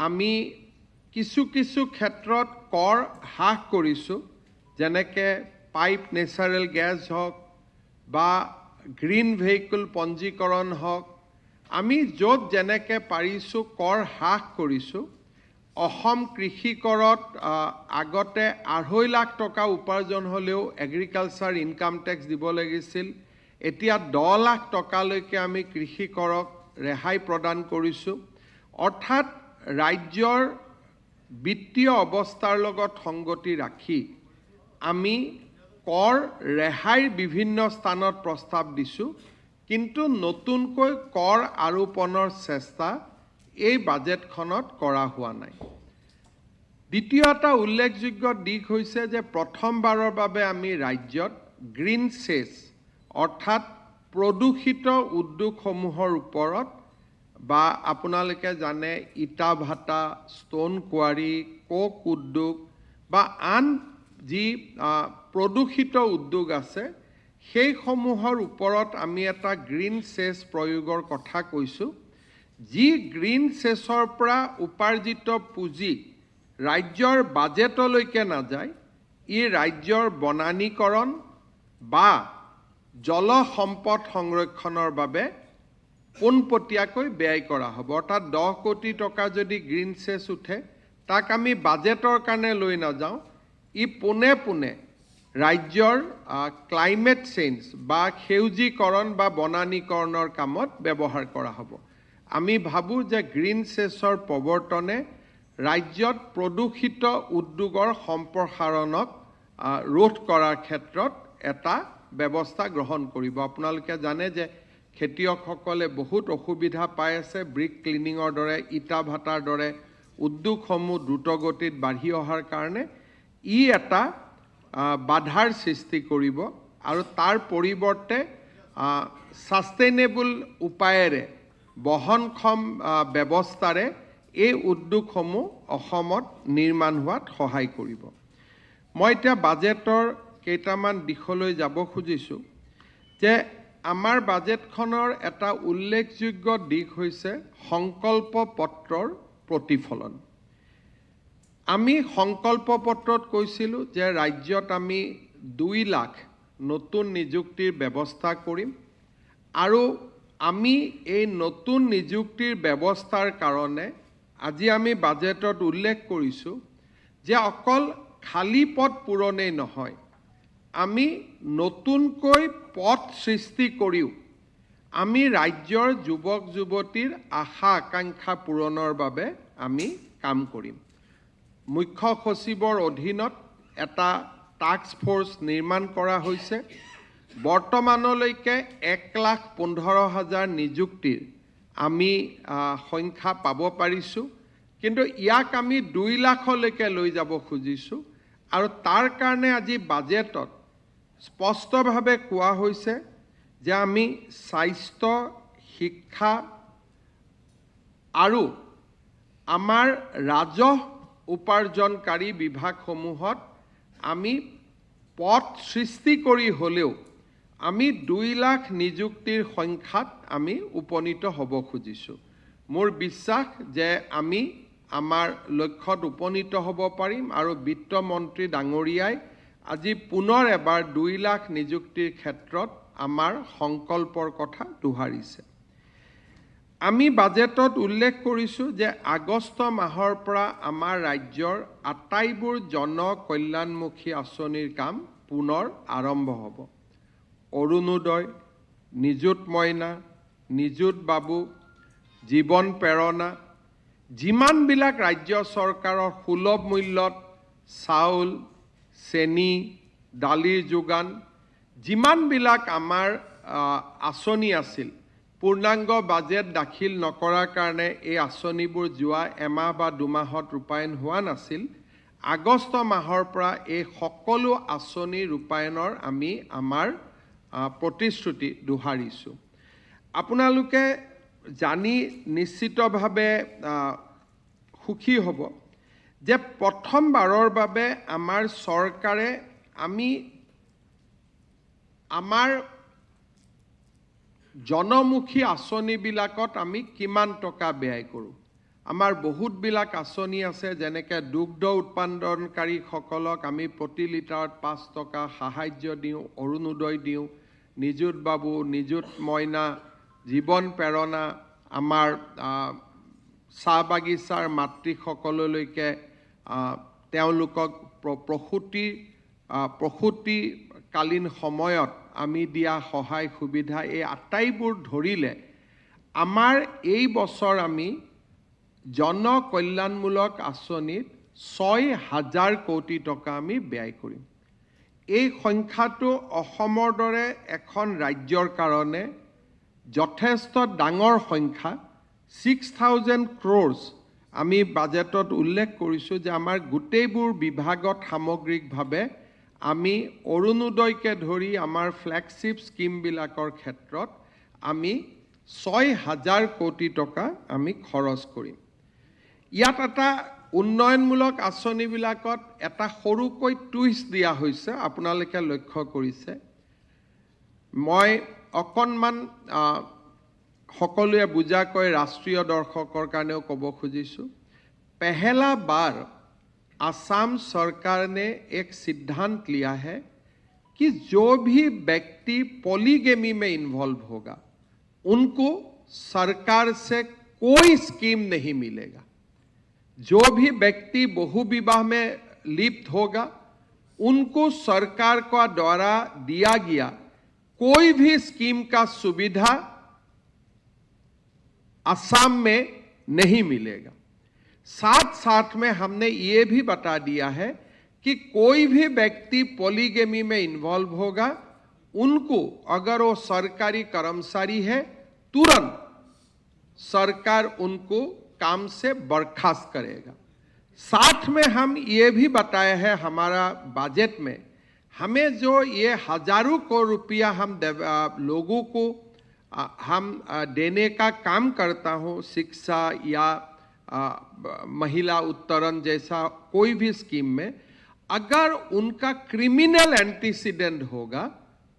আমি কিছু ক্ষেত্ৰত কৰ হ্ৰাস কৰিছোঁ, যেনেকৈ পাইপ নেচাৰেল গেছ হওক বা গ্ৰীণ ভেহিকল পঞ্জীকৰণ হওক, আমি য'ত যেনেকৈ পাৰিছোঁ কৰ হ্ৰাস কৰিছোঁ। অসম কৃষি কৰত আগতে 2.5 লাখ টকা উপাৰ্জন হ'লেও এগ্ৰিকালচাৰ ইনকাম টেক্স দিব লাগিছিল। এতিয়া 10 লাখ টকালৈকে আমি কৃষি কৰক ৰেহাই প্ৰদান কৰিছোঁ। অৰ্থাৎ ৰাজ্যৰ বিত্তীয় অৱস্থাৰ লগত সংগতি ৰাখি আমি কৰ ৰেহাইৰ বিভিন্ন স্থানত প্ৰস্তাৱ দিছোঁ, কিন্তু নতুনকৈ কৰ আৰোপণৰ চেষ্টা এই বাজেটখনত কৰা হোৱা নাই। দ্বিতীয় এটা উল্লেখযোগ্য দিশ হৈছে যে প্ৰথমবাৰৰ বাবে আমি ৰাজ্যত গ্ৰীণ চেছ অৰ্থাৎ প্ৰদূষিত উদ্যোগসমূহৰ ওপৰত বা আপোনালোকে জানে ইটা ভাটা, ষ্টোন কোৱাৰী, কোক উদ্যোগ বা আন যি প্ৰদূষিত উদ্যোগ আছে সেইসমূহৰ ওপৰত আমি এটা গ্ৰীণ চেছ প্ৰয়োগৰ কথা কৈছোঁ। যি গ্ৰীণ চেছৰ পৰা উপাৰ্জিত পুঁজি ৰাজ্যৰ বাজেটলৈকে নাযায়, ই ৰাজ্যৰ বনানীকৰণ বা জল সম্পদ সংৰক্ষণৰ বাবে পোনপটীয়াকৈ ব্যয় কৰা হ'ব। অৰ্থাৎ 10 কোটি টকা যদি গ্ৰীণ চেছ উঠে, তাক আমি বাজেটৰ কাৰণে লৈ নাযাওঁ, ই পোনে পোনে ৰাজ্যৰ ক্লাইমেট চেঞ্জ বা সেউজীকৰণ বা বনানীকৰণৰ কামত ব্যৱহাৰ কৰা হ'ব। আমি ভাবোঁ যে গ্ৰীণ চেছৰ প্ৰৱৰ্তনে ৰাজ্যত প্ৰদূষিত উদ্যোগৰ সম্প্ৰসাৰণক ৰোধ কৰাৰ ক্ষেত্ৰত এটা ব্যৱস্থা গ্ৰহণ কৰিব। আপোনালোকে জানে যে খেতিয়কসকলে বহুত অসুবিধা পাই আছে। ব্ৰিক ক্লিনিঙৰ দৰে, ইটা ভাটাৰ দৰে উদ্যোগসমূহ দ্ৰুতগতিত বাঢ়ি অহাৰ কাৰণে ই এটা বাধাৰ সৃষ্টি কৰিব আৰু তাৰ পৰিৱৰ্তে ছাষ্টেইনেবল উপায়েৰে বহনক্ষম ব্যৱস্থাৰে এই উদ্যোগসমূহ অসমত নিৰ্মাণ হোৱাত সহায় কৰিব। মই এতিয়া বাজেটৰ কেইটামান দিশলৈ যাব খুজিছোঁ যে আমাৰ বাজেটখনৰ এটা উল্লেখযোগ্য দিশ হৈছে সংকল্প পত্ৰৰ প্ৰতিফলন। আমি সংকল্প পত্ৰত কৈছিলোঁ যে ৰাজ্যত আমি 2 লাখ নতুন নিযুক্তিৰ ব্যৱস্থা কৰিম আৰু আমি এই নতুন নিযুক্তিৰ ব্যৱস্থাৰ কাৰণে আজি আমি বাজেটত উল্লেখ কৰিছোঁ যে অকল খালী পদ পূৰণেই নহয়, আমি নতুনকৈ পদ সৃষ্টি কৰিও আমি ৰাজ্যৰ যুৱক যুৱতীৰ আশা আকাংক্ষা পূৰণৰ বাবে আমি কাম কৰিম। মুখ্য সচিবৰ অধীনত এটা টাস্ক ফ'ৰ্চ নিৰ্মাণ কৰা হৈছে। বৰ্তমানলৈকে 1,15,000 নিযুক্তিৰ আমি সংখ্যা পাব পাৰিছোঁ, কিন্তু ইয়াক আমি 2 লাখলৈকে লৈ যাব খুজিছোঁ আৰু তাৰ কাৰণে আজি বাজেটত স্পষ্টভাৱে কোৱা হৈছে যে আমি স্বাস্থ্য, শিক্ষা আৰু আমাৰ ৰাজহ উপাৰ্জনকাৰী বিভাগসমূহত আমি পদ সৃষ্টি কৰি হ'লেও আমি 2 লাখ নিযুক্তিৰ সংখ্যাত আমি উপনীত হ'ব খুজিছোঁ। মোৰ বিশ্বাস যে আমি আমাৰ লক্ষ্যত উপনীত হ'ব পাৰিম আৰু বিত্তমন্ত্ৰী ডাঙৰীয়াই আজি পুনৰ এবাৰ 2 লাখ নিযুক্তিৰ ক্ষেত্ৰত আমাৰ সংকল্পৰ কথা দোহাৰিছে। আমি বাজেটত উল্লেখ কৰিছোঁ যে আগষ্ট মাহৰ পৰা আমাৰ ৰাজ্যৰ আটাইবোৰ জনকল্যাণমুখী আঁচনিৰ কাম পুনৰ আৰম্ভ হ'ব। অৰুণোদয়, নিযুত মইনা, নিযুত বাবু, জীৱন প্ৰেৰণা, যিমানবিলাক ৰাজ্য চৰকাৰৰ সুলভ মূল্যত চাউল, চেনি, দালিৰ যোগান, যিমানবিলাক আমাৰ আঁচনি আছিল, পূৰ্ণাংগ বাজেট দাখিল নকৰাৰ কাৰণে এই আঁচনিবোৰ যোৱা এমাহ বা 2 মাহত ৰূপায়ণ হোৱা নাছিল। আগষ্ট মাহৰ পৰা এই সকলো আঁচনি ৰূপায়ণৰ আমি আমাৰ প্ৰতিশ্ৰুতি দোহাৰিছোঁ। আপোনালোকে জানি নিশ্চিতভাৱে সুখী হ'ব যে প্ৰথমবাৰৰ বাবে আমাৰ চৰকাৰে আমাৰ জনমুখী আঁচনিবিলাকত আমি কিমান টকা ব্যয় কৰোঁ। আমাৰ বহুতবিলাক আঁচনি আছে, যেনেকৈ দুগ্ধ উৎপাদনকাৰীসকলক আমি প্ৰতি লিটাৰত 5 টকা সাহায্য দিওঁ, অৰুণোদয় দিওঁ, নিযুত বাবু, নিযুত মইনা, জীৱন প্ৰেৰণা, আমাৰ চাহ বাগিচাৰ মাতৃসকললৈকে তেওঁলোকক প্ৰসূতিকালীন সময়ত আমি দিয়া সহায় সুবিধা, এই আটাইবোৰ ধৰিলে আমাৰ এই বছৰ আমি জনকল্যাণমূলক আঁচনিত 6,000 কোটি টকা আমি ব্যয় কৰিম। এই সংখ্যাটো অসমৰ দৰে এখন ৰাজ্যৰ কাৰণে যথেষ্ট ডাঙৰ সংখ্যা। 6,000 crores আমি বাজেটত উল্লেখ কৰিছোঁ যে আমাৰ গোটেইবোৰ বিভাগত সামগ্ৰিকভাৱে আমি অৰুণোদয়কে ধৰি আমাৰ ফ্লেগশ্বিপ স্কিমবিলাকৰ ক্ষেত্ৰত আমি 6,000 কোটি টকা আমি খৰচ কৰিম। ইয়াত এটা উন্নয়নমূলক আঁচনিবিলাকত এটা সৰুকৈ টুইষ্ট দিয়া হৈছে, আপোনালোকে লক্ষ্য কৰিছে। মই অকণমান সকলোৱে বুজাকৈ ৰাষ্ট্ৰীয় দৰ্শকৰ কাৰণেও ক'ব খুজিছোঁ। पहला बार असम सरकार ने एक सिद्धांत लिया है कि जो भी व्यक्ति पॉलीगेमी में इन्वॉल्व होगा उनको सरकार से कोई स्कीम नहीं मिलेगा। जो भी व्यक्ति बहुविवाह में लिप्त होगा उनको सरकार का द्वारा दिया गया कोई भी स्कीम का सुविधा असम में नहीं मिलेगा। साथ साथ में हमने ये भी बता दिया है कि कोई भी व्यक्ति पॉलीगेमी में इन्वॉल्व होगा उनको, अगर वो सरकारी कर्मचारी है, तुरंत सरकार उनको काम से बर्खास्त करेगा। साथ में हम ये भी बताया है हमारा बजट में, हमें जो ये हजारों करोड़ रुपया हम लोगों को हम देने का काम करता हूँ, शिक्षा या महिला उत्तरण जैसा कोई भी स्कीम में, अगर उनका क्रिमिनल एंटीसीडेंट होगा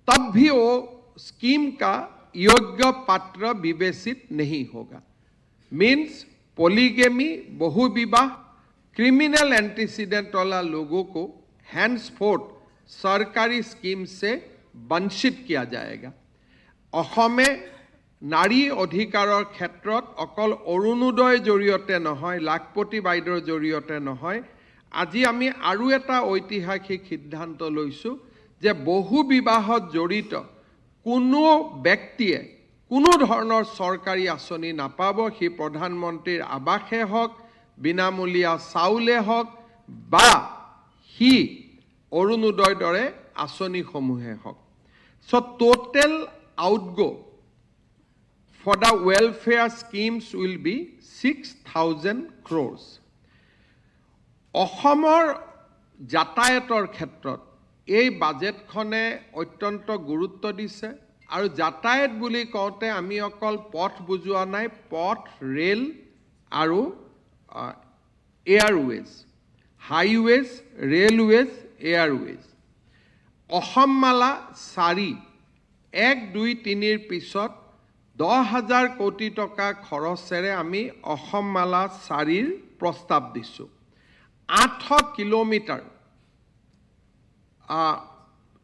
तब भी वो स्कीम का योग्य पात्र विवेचित नहीं होगा। मीन्स पॉलीगेमी, बहुविवाह, क्रिमिनल एंटीसीडेंट वाला लोगों को हैंड्सफोर्थ सरकारी स्कीम से वंचित किया जाएगा। অসমে নাৰী অধিকাৰৰ ক্ষেত্ৰত অকল অৰুণোদয়ৰ জৰিয়তে নহয়, লাখপতি বাইদেউৰ জৰিয়তে নহয়, আজি আমি আৰু এটা ঐতিহাসিক সিদ্ধান্ত লৈছোঁ যে বহু বিবাহত জড়িত কোনো ব্যক্তিয়ে কোনো ধৰণৰ চৰকাৰী আঁচনি নাপাব। সি প্ৰধানমন্ত্ৰীৰ আৱাসে হওক, বিনামূলীয়া চাউলে হওক বা সি অৰুণোদয়ৰ দৰে আঁচনিসমূহে হওক। চ' total outgo for the welfare schemes will be 6,000 crores. অসমৰ যাতায়াতৰ ক্ষেত্ৰত এই বাজেটখনে অত্যন্ত গুৰুত্ব দিছে আৰু যাতায়াত বুলি কওঁতে আমি অকল পথ বুজোৱা নাই, পথ, ৰেল আৰু Airways, highways, railways, Airways. Asom Mala 4 1, 2, 3 পিছত 10,000 কোটি টকা খৰচেৰে আমি অসমমালা 4 প্ৰস্তাৱ দিছোঁ। 800 কিলোমিটাৰ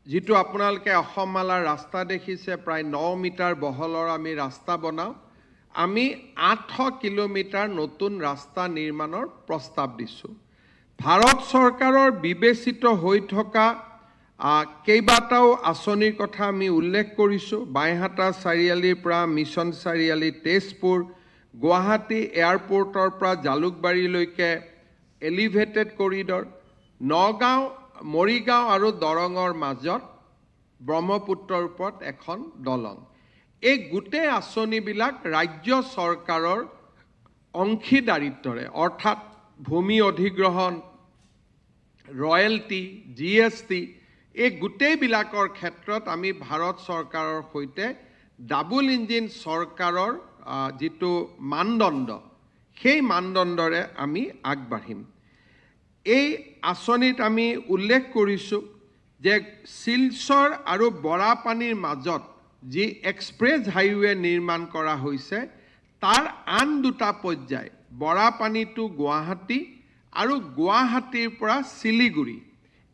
যিটো আপোনালোকে অসমমালাৰ ৰাস্তা দেখিছে, প্ৰায় 9 মিটাৰ বহলৰ আমি ৰাস্তা বনাওঁ। আমি 800 কিলোমিটাৰ নতুন ৰাস্তা নিৰ্মাণৰ প্ৰস্তাৱ দিছোঁ। ভাৰত চৰকাৰৰ বিবেচিত হৈ থকা কেইবাটাও আঁচনিৰ কথা আমি উল্লেখ কৰিছোঁ। বাইহাটা চাৰিআলিৰ পৰা মিছন চাৰিআলি, তেজপুৰ, গুৱাহাটী এয়াৰপৰ্টৰ পৰা জালুকবাৰীলৈকে এলিভেটেড কৰিডৰ, নগাঁও, মৰিগাঁও আৰু দৰঙৰ মাজত ব্ৰহ্মপুত্ৰৰ ওপৰত এখন দলং। এই গোটেই আঁচনিবিলাক ৰাজ্য চৰকাৰৰ অংশীদাৰিত্বৰে, অৰ্থাৎ ভূমি অধিগ্ৰহণ, ৰয়েলটি, GST, এই গোটেইবিলাকৰ ক্ষেত্ৰত আমি ভাৰত চৰকাৰৰ সৈতে ডাবল ইঞ্জিন চৰকাৰৰ যিটো মানদণ্ড, সেই মানদণ্ডৰে আমি আগবাঢ়িম। এই আঁচনিত আমি উল্লেখ কৰিছোঁ যে শিলচৰ আৰু বৰাপানীৰ মাজত যি এক্সপ্ৰেছ হাইৱে নিৰ্মাণ কৰা হৈছে তাৰ আন দুটা পৰ্যায় বৰাপানী টু গুৱাহাটী আৰু গুৱাহাটীৰ পৰা শিলিগুৰি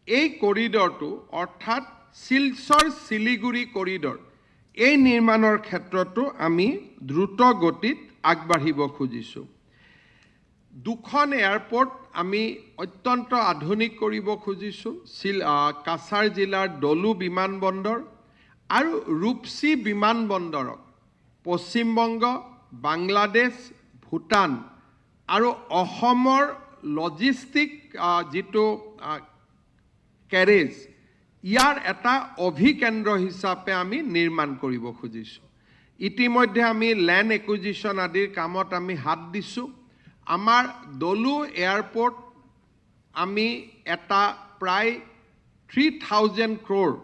এই কৰিডৰটো অৰ্থাৎ শিলচৰ শিলিগুৰি কৰিডৰ এই নিৰ্মাণৰ ক্ষেত্ৰতো আমি দ্ৰুত গতিত আগবাঢ়িব খুজিছোঁ দুখন এয়াৰপোৰ্ট আমি অত্যন্ত আধুনিক কৰিব খুজিছোঁ কাছাৰ জিলাৰ ডলু বিমানবন্দৰ আৰু ৰূপসী বিমানবন্দৰক পশ্চিমবংগ বাংলাদেশ ভূটান আৰু অসমৰ লজিষ্টিক যিটো কেৰেজ ইয়াৰ এটা অভিকেন্দ্ৰ হিচাপে আমি নিৰ্মাণ কৰিব খুজিছোঁ ইতিমধ্যে আমি ল্যান্ড একুইজিশ্যন আদিৰ কামত আমি হাত দিছোঁ আমাৰ ডলু এয়াৰপোৰ্ট আমি এটা প্ৰায় 3000 crore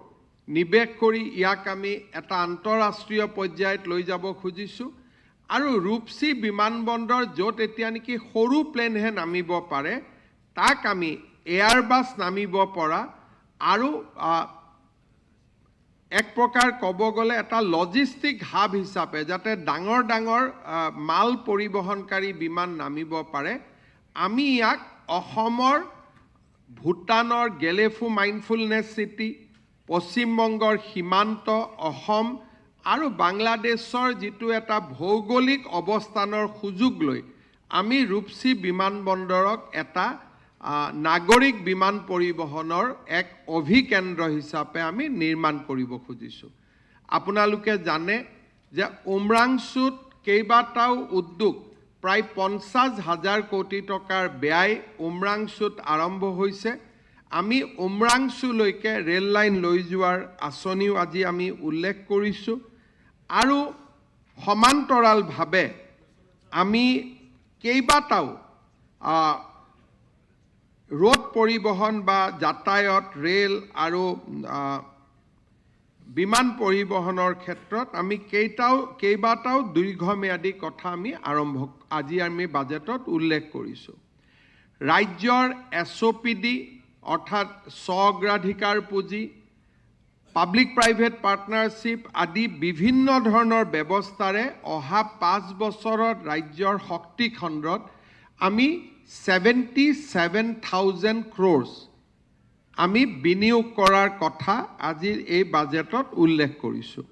নিবেশ কৰি ইয়াক আমি এটা আন্তঃৰাষ্ট্ৰীয় পৰ্যায়ত লৈ যাব খুজিছোঁ আৰু ৰূপসী বিমানবন্দৰ য'ত এতিয়া নেকি সৰু প্লেনহে নামিব পাৰে তাক আমি এয়াৰবাছ নামিব পৰা আৰু এক প্ৰকাৰ ক'ব গ'লে এটা লজিষ্টিক হাব হিচাপে যাতে ডাঙৰ ডাঙৰ মাল পৰিবহণকাৰী বিমান নামিব পাৰে আমি ইয়াক অসমৰ ভূটানৰ গেলেফু মাইণ্ডফুলনেছ চিটি পশ্চিমবংগৰ সীমান্ত অসম আৰু বাংলাদেশৰ যিটো এটা ভৌগোলিক অৱস্থানৰ সুযোগ লৈ আমি ৰূপসী বিমানবন্দৰক এটা নাগৰিক বিমান পৰিবহণৰ এক অভিকেন্দ্ৰ হিচাপে আমি নিৰ্মাণ কৰিব খুজিছোঁ আপোনালোকে জানে যে উমৰাংচুত কেইবাটাও উদ্যোগ প্ৰায় 50,000 কোটি টকাৰ ব্যয় উমৰাংচুত আৰম্ভ হৈছে আমি উমৰাংচুলৈকে ৰেল লাইন লৈ যোৱাৰ আঁচনিও আজি আমি উল্লেখ কৰিছোঁ আৰু সমান্তৰালভাৱে আমি কেইবাটাও ৰোড পৰিবহণ বা যাতায়াত ৰেল আৰু বিমান পৰিবহণৰ ক্ষেত্ৰত আমি কেইবাটাও দীৰ্ঘম্যাদী কথা আমি আজি আমি বাজেটত উল্লেখ কৰিছোঁ ৰাজ্যৰ SOPD অৰ্থাৎ স্ব-অগ্ৰাধিকাৰ পুঁজি পাব্লিক প্ৰাইভেট পাৰ্টনাৰশ্বিপ আদি বিভিন্ন ধৰণৰ ব্যৱস্থাৰে অহা 5 বছৰত ৰাজ্যৰ শক্তি খণ্ডত আমি 77,000 crores আমি বিনিয়োগ কৰাৰ কথা আজিৰ এই বাজেটত উল্লেখ কৰিছোঁ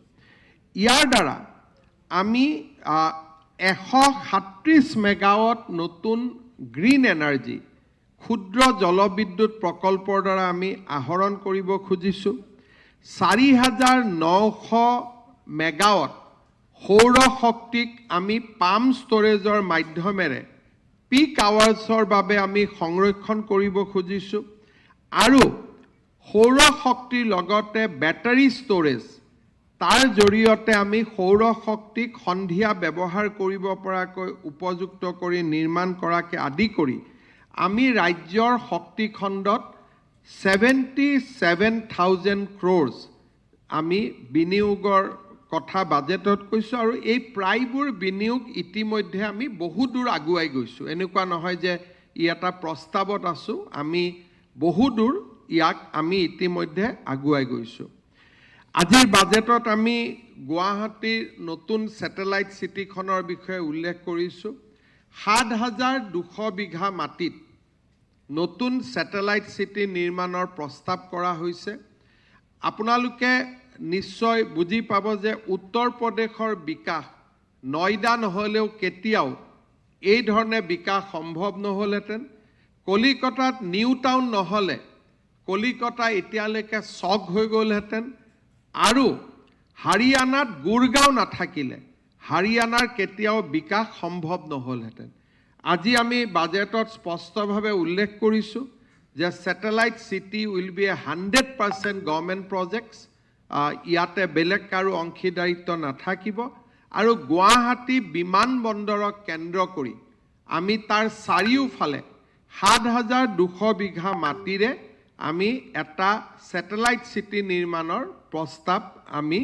ইয়াৰ দ্বাৰা আমি 137 মেগাৱাট নতুন গ্ৰীণ এনাৰ্জি ক্ষুদ্ৰ জলবিদ্যুৎ প্ৰকল্পৰ দ্বাৰা আমি আহৰণ কৰিব খুজিছোঁ 4,900 মেগাৱাট সৌৰ শক্তিক আমি পাম্প ষ্টৰেজৰ মাধ্যমেৰে পিক আৱাৰ্ছৰ বাবে আমি সংৰক্ষণ কৰিব খুজিছোঁ আৰু সৌৰ শক্তিৰ লগতে বেটাৰী ষ্টৰেজ তাৰ জৰিয়তে আমি সৌৰ শক্তিক সন্ধিয়া ব্যৱহাৰ কৰিব পৰাকৈ উপযুক্ত কৰি নিৰ্মাণ কৰাকে আদি কৰি আমি ৰাজ্যৰ শক্তি খণ্ডত 77,000 crores আমি বিনিয়োগৰ কথা বাজেটত কৈছোঁ আৰু এই প্ৰায়বোৰ বিনিয়োগ ইতিমধ্যে আমি বহু দূৰ আগুৱাই গৈছোঁ এনেকুৱা নহয় যে ই এটা প্ৰস্তাৱত আছোঁ আমি বহু দূৰ ইয়াক আমি ইতিমধ্যে আগুৱাই গৈছোঁ আজিৰ বাজেটত আমি গুৱাহাটীৰ নতুন স্যাটেলাইট চিটিখনৰ বিষয়ে উল্লেখ কৰিছোঁ 7,200 বিঘা মাটিত নতুন স্যাটেলাইট চিটি নিৰ্মাণৰ প্ৰস্তাৱ কৰা হৈছে আপোনালোকে নিশ্চয় বুজি পাব যে উত্তৰ প্ৰদেশৰ বিকাশ নয়ডা নহলেও কেতিয়াও এই ধৰণে বিকাশ সম্ভৱ নহলহেঁতেন কলিকতাত নিউ টাউন নহলে কলিকতা এতিয়ালৈকে চক হৈ গ'লহেঁতেন আৰু হাৰিয়ানাত গুৰগাঁও নাথাকিলে হাৰিয়ানাৰ কেতিয়াও বিকাশ সম্ভৱ নহলহেঁতেন আজি আমি বাজেটত স্পষ্টভাৱে উল্লেখ কৰিছোঁ যে satellite city will be 100% government projects ইয়াতে বেলেগ কাৰো অংশীদাৰিত্ব নাথাকিব আৰু গুৱাহাটী বিমানবন্দৰক কেন্দ্ৰ কৰি আমি তাৰ চাৰিওফালে 7,200 বিঘা মাটিৰে আমি এটা স্যাটেলাইট চিটি নিৰ্মাণৰ প্ৰস্তাৱ আমি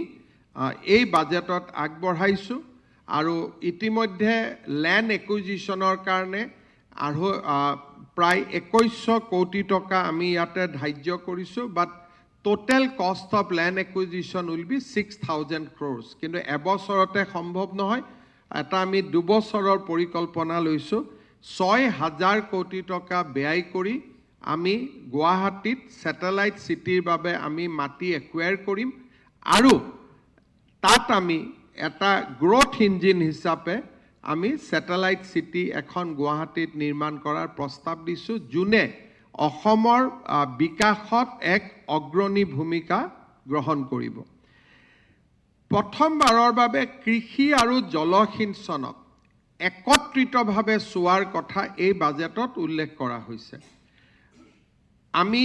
এই বাজেটত আগবঢ়াইছোঁ আৰু ইতিমধ্যে ল্যান্ড একুইজিশ্যনৰ কাৰণে আৰু প্ৰায় 2100 কোটি টকা আমি ইয়াতে ধাৰ্য কৰিছোঁ বাট total cost of land acquisition will be 6,000 crores কিন্তু এবছৰতে সম্ভৱ নহয় এটা আমি 2 বছৰৰ পৰিকল্পনা লৈছোঁ 6,000 কোটি টকা ব্যয় কৰি আমি গুৱাহাটীত স্যাটেলাইট সিটিৰ বাবে আমি মাটি একুয়াৰ কৰিম আৰু তাত আমি এটা গ্ৰোথ ইঞ্জিন হিচাপে আমি স্যাটেলাইট সিটি এখন গুৱাহাটীত নিৰ্মাণ কৰাৰ প্ৰস্তাৱ দিছো যোনে অসমৰ বিকাশত এক অগ্ৰণী ভূমিকা গ্ৰহণ কৰিব প্ৰথমবাৰৰ বাবে কৃষি আৰু জলসিঞ্চনক একত্ৰিতভাৱে চোৱাৰ কথা এই বাজেটত উল্লেখ কৰা হৈছে আমি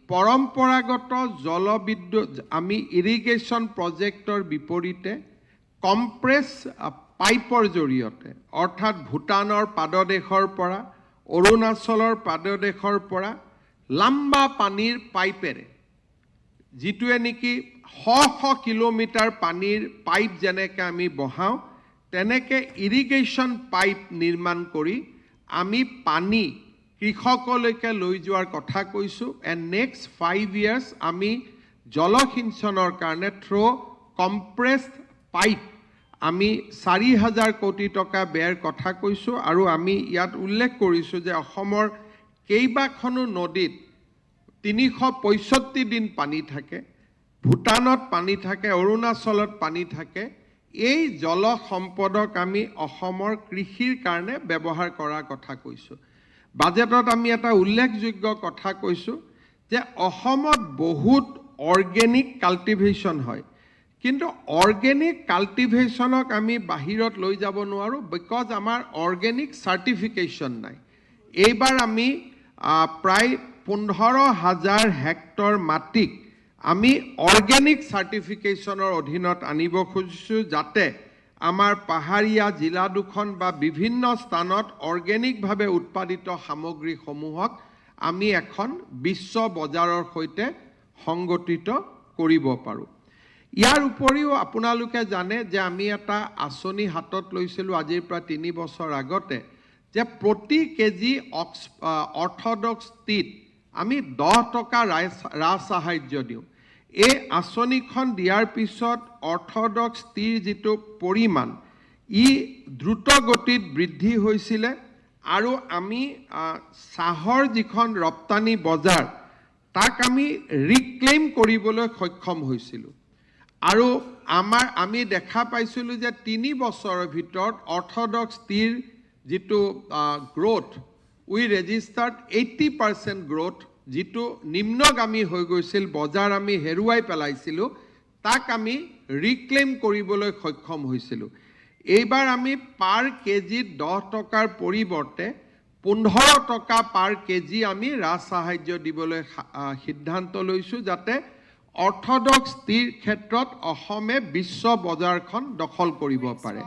পৰম্পৰাগত জলবিদ্যুৎ আমি ইৰিগেশ্যন প্ৰজেক্টৰ বিপৰীতে কম্প্ৰেছ পাইপৰ জৰিয়তে অৰ্থাৎ ভূটানৰ পাদদেশৰ পৰা অৰুণাচলৰ পাদদেশৰ পৰা লম্বা পানীৰ পাইপেৰে যিটোৱে নেকি শ কিলোমিটাৰ পানীৰ পাইপ যেনেকৈ আমি বহাওঁ তেনেকৈ ইৰিগেশ্যন পাইপ নিৰ্মাণ কৰি আমি পানী কৃষকলৈকে লৈ যোৱাৰ কথা কৈছোঁ এণ্ড নেক্সট 5 years আমি জলসিঞ্চনৰ কাৰণে থ্ৰু কম্প্ৰেছড পাইপ আমি 4,000 কোটি টকা ব্যয়ৰ কথা কৈছোঁ আৰু আমি ইয়াত উল্লেখ কৰিছোঁ যে অসমৰ কেইবাখনো নদীত 365 দিন পানী থাকে ভূটানত পানী থাকে অৰুণাচলত পানী থাকে এই জল সম্পদক আমি অসমৰ কৃষিৰ কাৰণে ব্যৱহাৰ কৰাৰ কথা কৈছোঁ বাজেটত আমি এটা উল্লেখযোগ্য কথা কৈছোঁ যে অসমত বহুত অৰ্গেনিক কাল্টিভেশ্যন হয় কিন্তু অৰ্গেনিক কাল্টিভেশ্যনক আমি বাহিৰত লৈ যাব নোৱাৰোঁ বিকজ আমাৰ অৰ্গেনিক চাৰ্টিফিকেশ্যন নাই এইবাৰ আমি প্ৰায় 15,000 হেক্টৰ মাটিক আমি অৰ্গেনিক চাৰ্টিফিকেশ্যনৰ অধীনত আনিব খুজিছোঁ যাতে আমাৰ পাহাৰীয়া জিলা দুখন বা বিভিন্ন স্থানত অৰ্গেনিকভাৱে উৎপাদিত সামগ্ৰীসমূহক আমি এখন বিশ্ব বজাৰৰ সৈতে সংগঠিত কৰিব পাৰোঁ ইয়াৰ উপৰিও আপোনালোকে জানে যে আমি এটা আঁচনি হাতত লৈছিলোঁ আজিৰ পৰা 3 বছৰ আগতে যে প্ৰতি কেজি অৰ্থডক্স টিত আমি 10 টকা ৰাজ সাহায্য দিওঁ এই আঁচনিখন দিয়াৰ পিছত অৰ্থডক্স টিৰ যিটো পৰিমাণ ই দ্ৰুত গতিত বৃদ্ধি হৈছিলে আৰু আমি চাহৰ যিখন ৰপ্তানি বজাৰ তাক আমি ৰিক্লেইম কৰিবলৈ সক্ষম হৈছিলোঁ আৰু আমি দেখা পাইছিলোঁ যে 3 বছৰৰ ভিতৰত অৰ্থডক্স টিৰ যিটো গ্ৰোথ উই ৰেজিষ্টাৰ্ড 80% গ্ৰোথ যিটো নিম্নগামী হৈ গৈছিল বজাৰ আমি হেৰুৱাই পেলাইছিলোঁ তাক আমি ৰিক্লেইম কৰিবলৈ সক্ষম হৈছিলোঁ এইবাৰ আমি পাৰ কেজিত 10 টকাৰ পৰিৱৰ্তে 15 টকা পাৰ কেজি আমি ৰাজ সাহায্য দিবলৈ সিদ্ধান্ত লৈছোঁ যাতে অৰ্থডক্স টিৰ ক্ষেত্ৰত অসমে বিশ্ব বজাৰখন দখল কৰিব পাৰে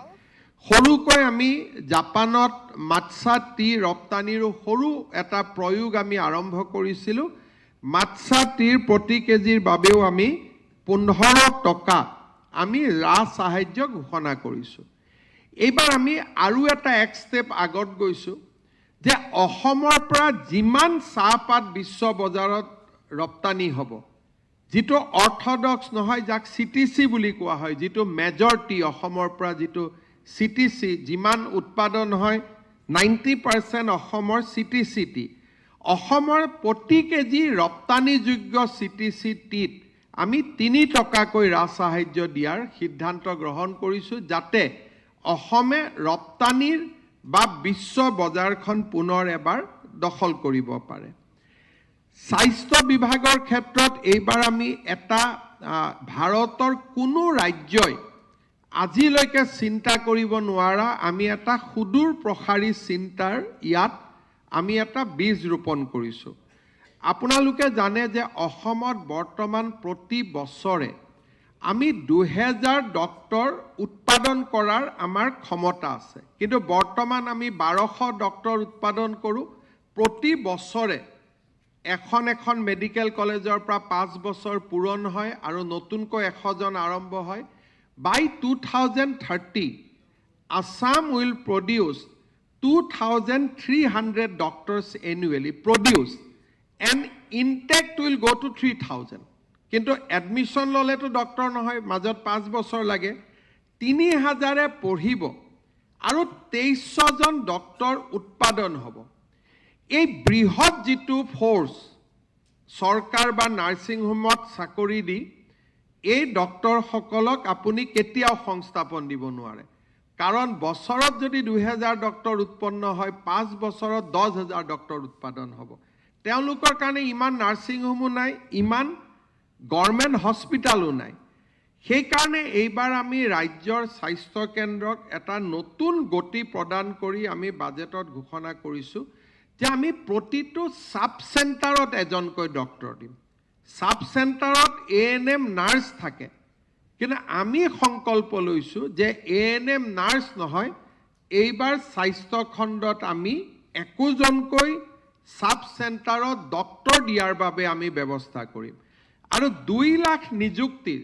সৰুকৈ আমি জাপানত মাট্চা টি ৰপ্তানিৰো সৰু এটা প্ৰয়োগ আমি আৰম্ভ কৰিছিলোঁ মাট্চা টিৰ প্ৰতি কেজিৰ বাবেও আমি 15 টকা আমি ৰাজ সাহায্য ঘোষণা কৰিছোঁ এইবাৰ আমি আৰু এটা এক ষ্টেপ আগত গৈছোঁ যে অসমৰ পৰা যিমান চাহপাত বিশ্ব বজাৰত ৰপ্তানি হ'ব যিটো অৰ্থডক্স নহয় যাক চিটিচি বুলি কোৱা হয় যিটো মেজৰিটি অসমৰ পৰা যিটো চিটিচি যিমান উৎপাদন হয় 90% অসমৰ চিটিচি টি অসমৰ প্ৰতি কেজি ৰপ্তানিযোগ্য চিটিচি টিত আমি 3 টকাকৈ ৰাজ সাহায্য দিয়াৰ সিদ্ধান্ত গ্ৰহণ কৰিছোঁ যাতে অসমে ৰপ্তানিৰ বা বিশ্ব বজাৰখন পুনৰ এবাৰ দখল কৰিব পাৰে স্বাস্থ্য বিভাগৰ ক্ষেত্ৰত এইবাৰ আমি এটা ভাৰতৰ কোনো ৰাজ্যই আজিলৈকে চিন্তা কৰিব নোৱাৰা আমি এটা সুদূৰ প্ৰসাৰী চিন্তাৰ ইয়াত আমি এটা বীজ ৰোপণ কৰিছোঁ আপোনালোকে জানে যে অসমত বৰ্তমান প্ৰতি বছৰে আমি 2000 ডক্টৰ উৎপাদন কৰাৰ আমাৰ ক্ষমতা আছে কিন্তু বৰ্তমান আমি 1200 ডক্টৰ উৎপাদন কৰোঁ প্ৰতি বছৰে এখন মেডিকেল কলেজৰ পৰা 5 বছৰ পূৰণ হয় আৰু নতুনকৈ 100 জন আৰম্ভ হয় By 2030, Assam will produce 2,300 doctors annually and intake will go to 3,000. কিন্তু এডমিশন ল'লেতো ডক্টৰ নহয় মাজত 5 বছৰ লাগে 3,000 পঢ়িব আৰু 2300 জন ডক্টৰ উৎপাদন হ'ব এই বৃহৎ যেটো ফোৰ্স সৰকাৰ বা নাৰ্সিং হোমত চাকৰি দি এই ডক্টৰ সকলক আপুনি কেতিয়াও সংস্থাপন দিব নোৱাৰে কাৰণ বছৰত যদি 2000 ডক্টৰ উৎপন্ন হয় 5 বছৰত 10000 ডক্টৰ উৎপাদন হ'ব তেওঁলোকৰ কাৰণে ইমান নাৰ্সিং হোমো নাই ইমান গভৰ্নমেন্ট হস্পিটালো নাই সেই কাৰণে এইবাৰ আমি ৰাজ্যৰ স্বাস্থ্য কেন্দ্ৰক এটা নতুন গতি প্ৰদান কৰি আমি বাজেটত ঘোষণা কৰিছো যে আমি প্ৰতিটো সাব সেন্টাৰত এজনকৈ ডক্টৰ দিম সাব সেন্টাৰত এএনএম নাৰ্স থাকে কিন্তু আমি সংকল্প লৈছো যে এএনএম নাৰ্স নহয় এইবাৰ স্বাস্থ্য খণ্ডত আমি 21 জনকৈ সাব সেন্টাৰত ডক্টৰ দিয়াৰ বাবে আমি ব্যৱস্থা কৰিম আৰু 2 লাখ নিযুক্তিৰ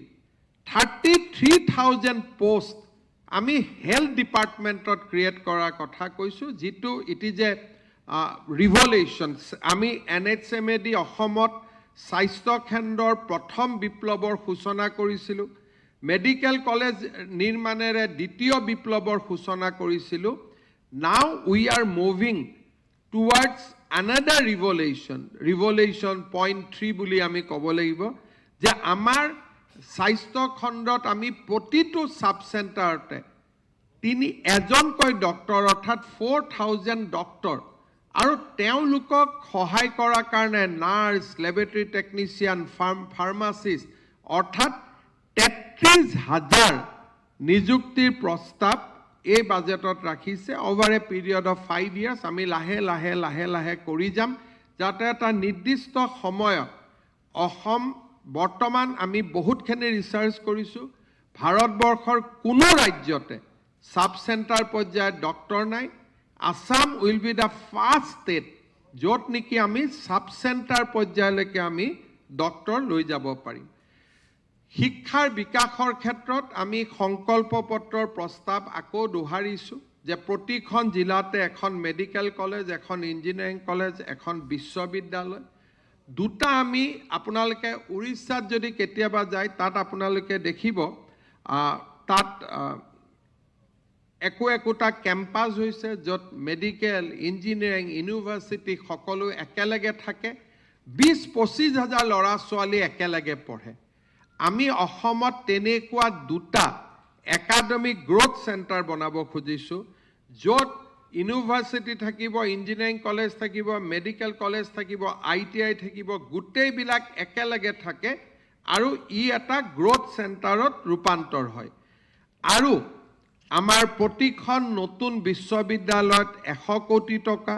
33,000 পোস্ট আমি হেলথ ডিপাৰ্টমেন্টত ক্ৰিয়েট কৰাৰ কথা কৈছো যেটো ইট ইজ এ ৰিভলিউশন আমি এনএচএমএডি অসমত স্বাস্থ্য কেন্দ্ৰৰ প্ৰথম বিপ্লৱৰ সূচনা কৰিছিলো মেডিকেল কলেজ নিৰ্মাণেৰে দ্বিতীয় বিপ্লৱৰ সূচনা কৰিছিলো now we are moving towards another revolution point 3 বুলি আমি ক'ব লাগিব যে আমাৰ স্বাস্থ্য খণ্ডত আমি প্ৰতিটো সাব সেন্টাৰতে এজনকৈ ডক্টৰ অৰ্থাৎ 4000 ডক্টৰ আৰু তেওঁলোকক সহায় কৰাৰ কাৰণে নাৰ্স ল্যাবৰেটৰী টেকনিচিয়ান ফাৰ্মাসিষ্ট অৰ্থাৎ 33000 নিযুক্তিৰ প্ৰস্তাৱ এই বাজেটত ৰাখিছে over A period of 5 years আমি লাহে কৰি যাম যাতে এটা নিৰ্দিষ্ট সময়ত অসম বৰ্তমান আমি বহুতখিনি ৰিসাৰ্চ কৰিছো ভাৰতবৰ্ষৰ কোনো ৰাজ্যতে সাব সেন্টাৰ পৰ্যায়ত ডক্টৰ নাই Assam will be the first state য'ত নেকি আমি সাব সেন্টাৰ পৰ্যায়লৈকে আমি ডক্টৰ লৈ যাব পাৰিম শিক্ষাৰ বিকাশৰ ক্ষেত্ৰত আমি সংকল্প পত্ৰৰ প্ৰস্তাৱ আকৌ দোহাৰিছো যে প্ৰতিখন জিলাতে এখন মেডিকেল কলেজ এখন ইঞ্জিনিয়াৰিং কলেজ এখন বিশ্ববিদ্যালয় দুটা আমি আপোনালোকে উৰিষ্যাত যদি কেতিয়াবা যায় তাত আপোনালোকে দেখিব তাত একোটা কেম্পাস হৈছে য'ত মেডিকেল ইঞ্জিনিয়াৰিং ইউনিভাৰ্সিটি সকলো একেলগে থাকে 20-25 হাজাৰ ল'ৰা ছোৱালী একেলগে পঢ়ে আমি অসমত তেনেকুৱা দুটা একাডেমিক গ্ৰোথ সেন্টাৰ বনাব খুজিছো য'ত ইউনিভাৰ্সিটি থাকিব ইঞ্জিনিয়াৰিং কলেজ থাকিব মেডিকেল কলেজ থাকিব আইটিআই থাকিব গুটেইবিলাক একেলগে থাকে আৰু ই এটা গ্ৰোথ সেন্টাৰত ৰূপান্তৰ হয় আৰু আমাৰ প্ৰতিখন নতুন বিশ্ববিদ্যালয়ত 100 কোটি টকা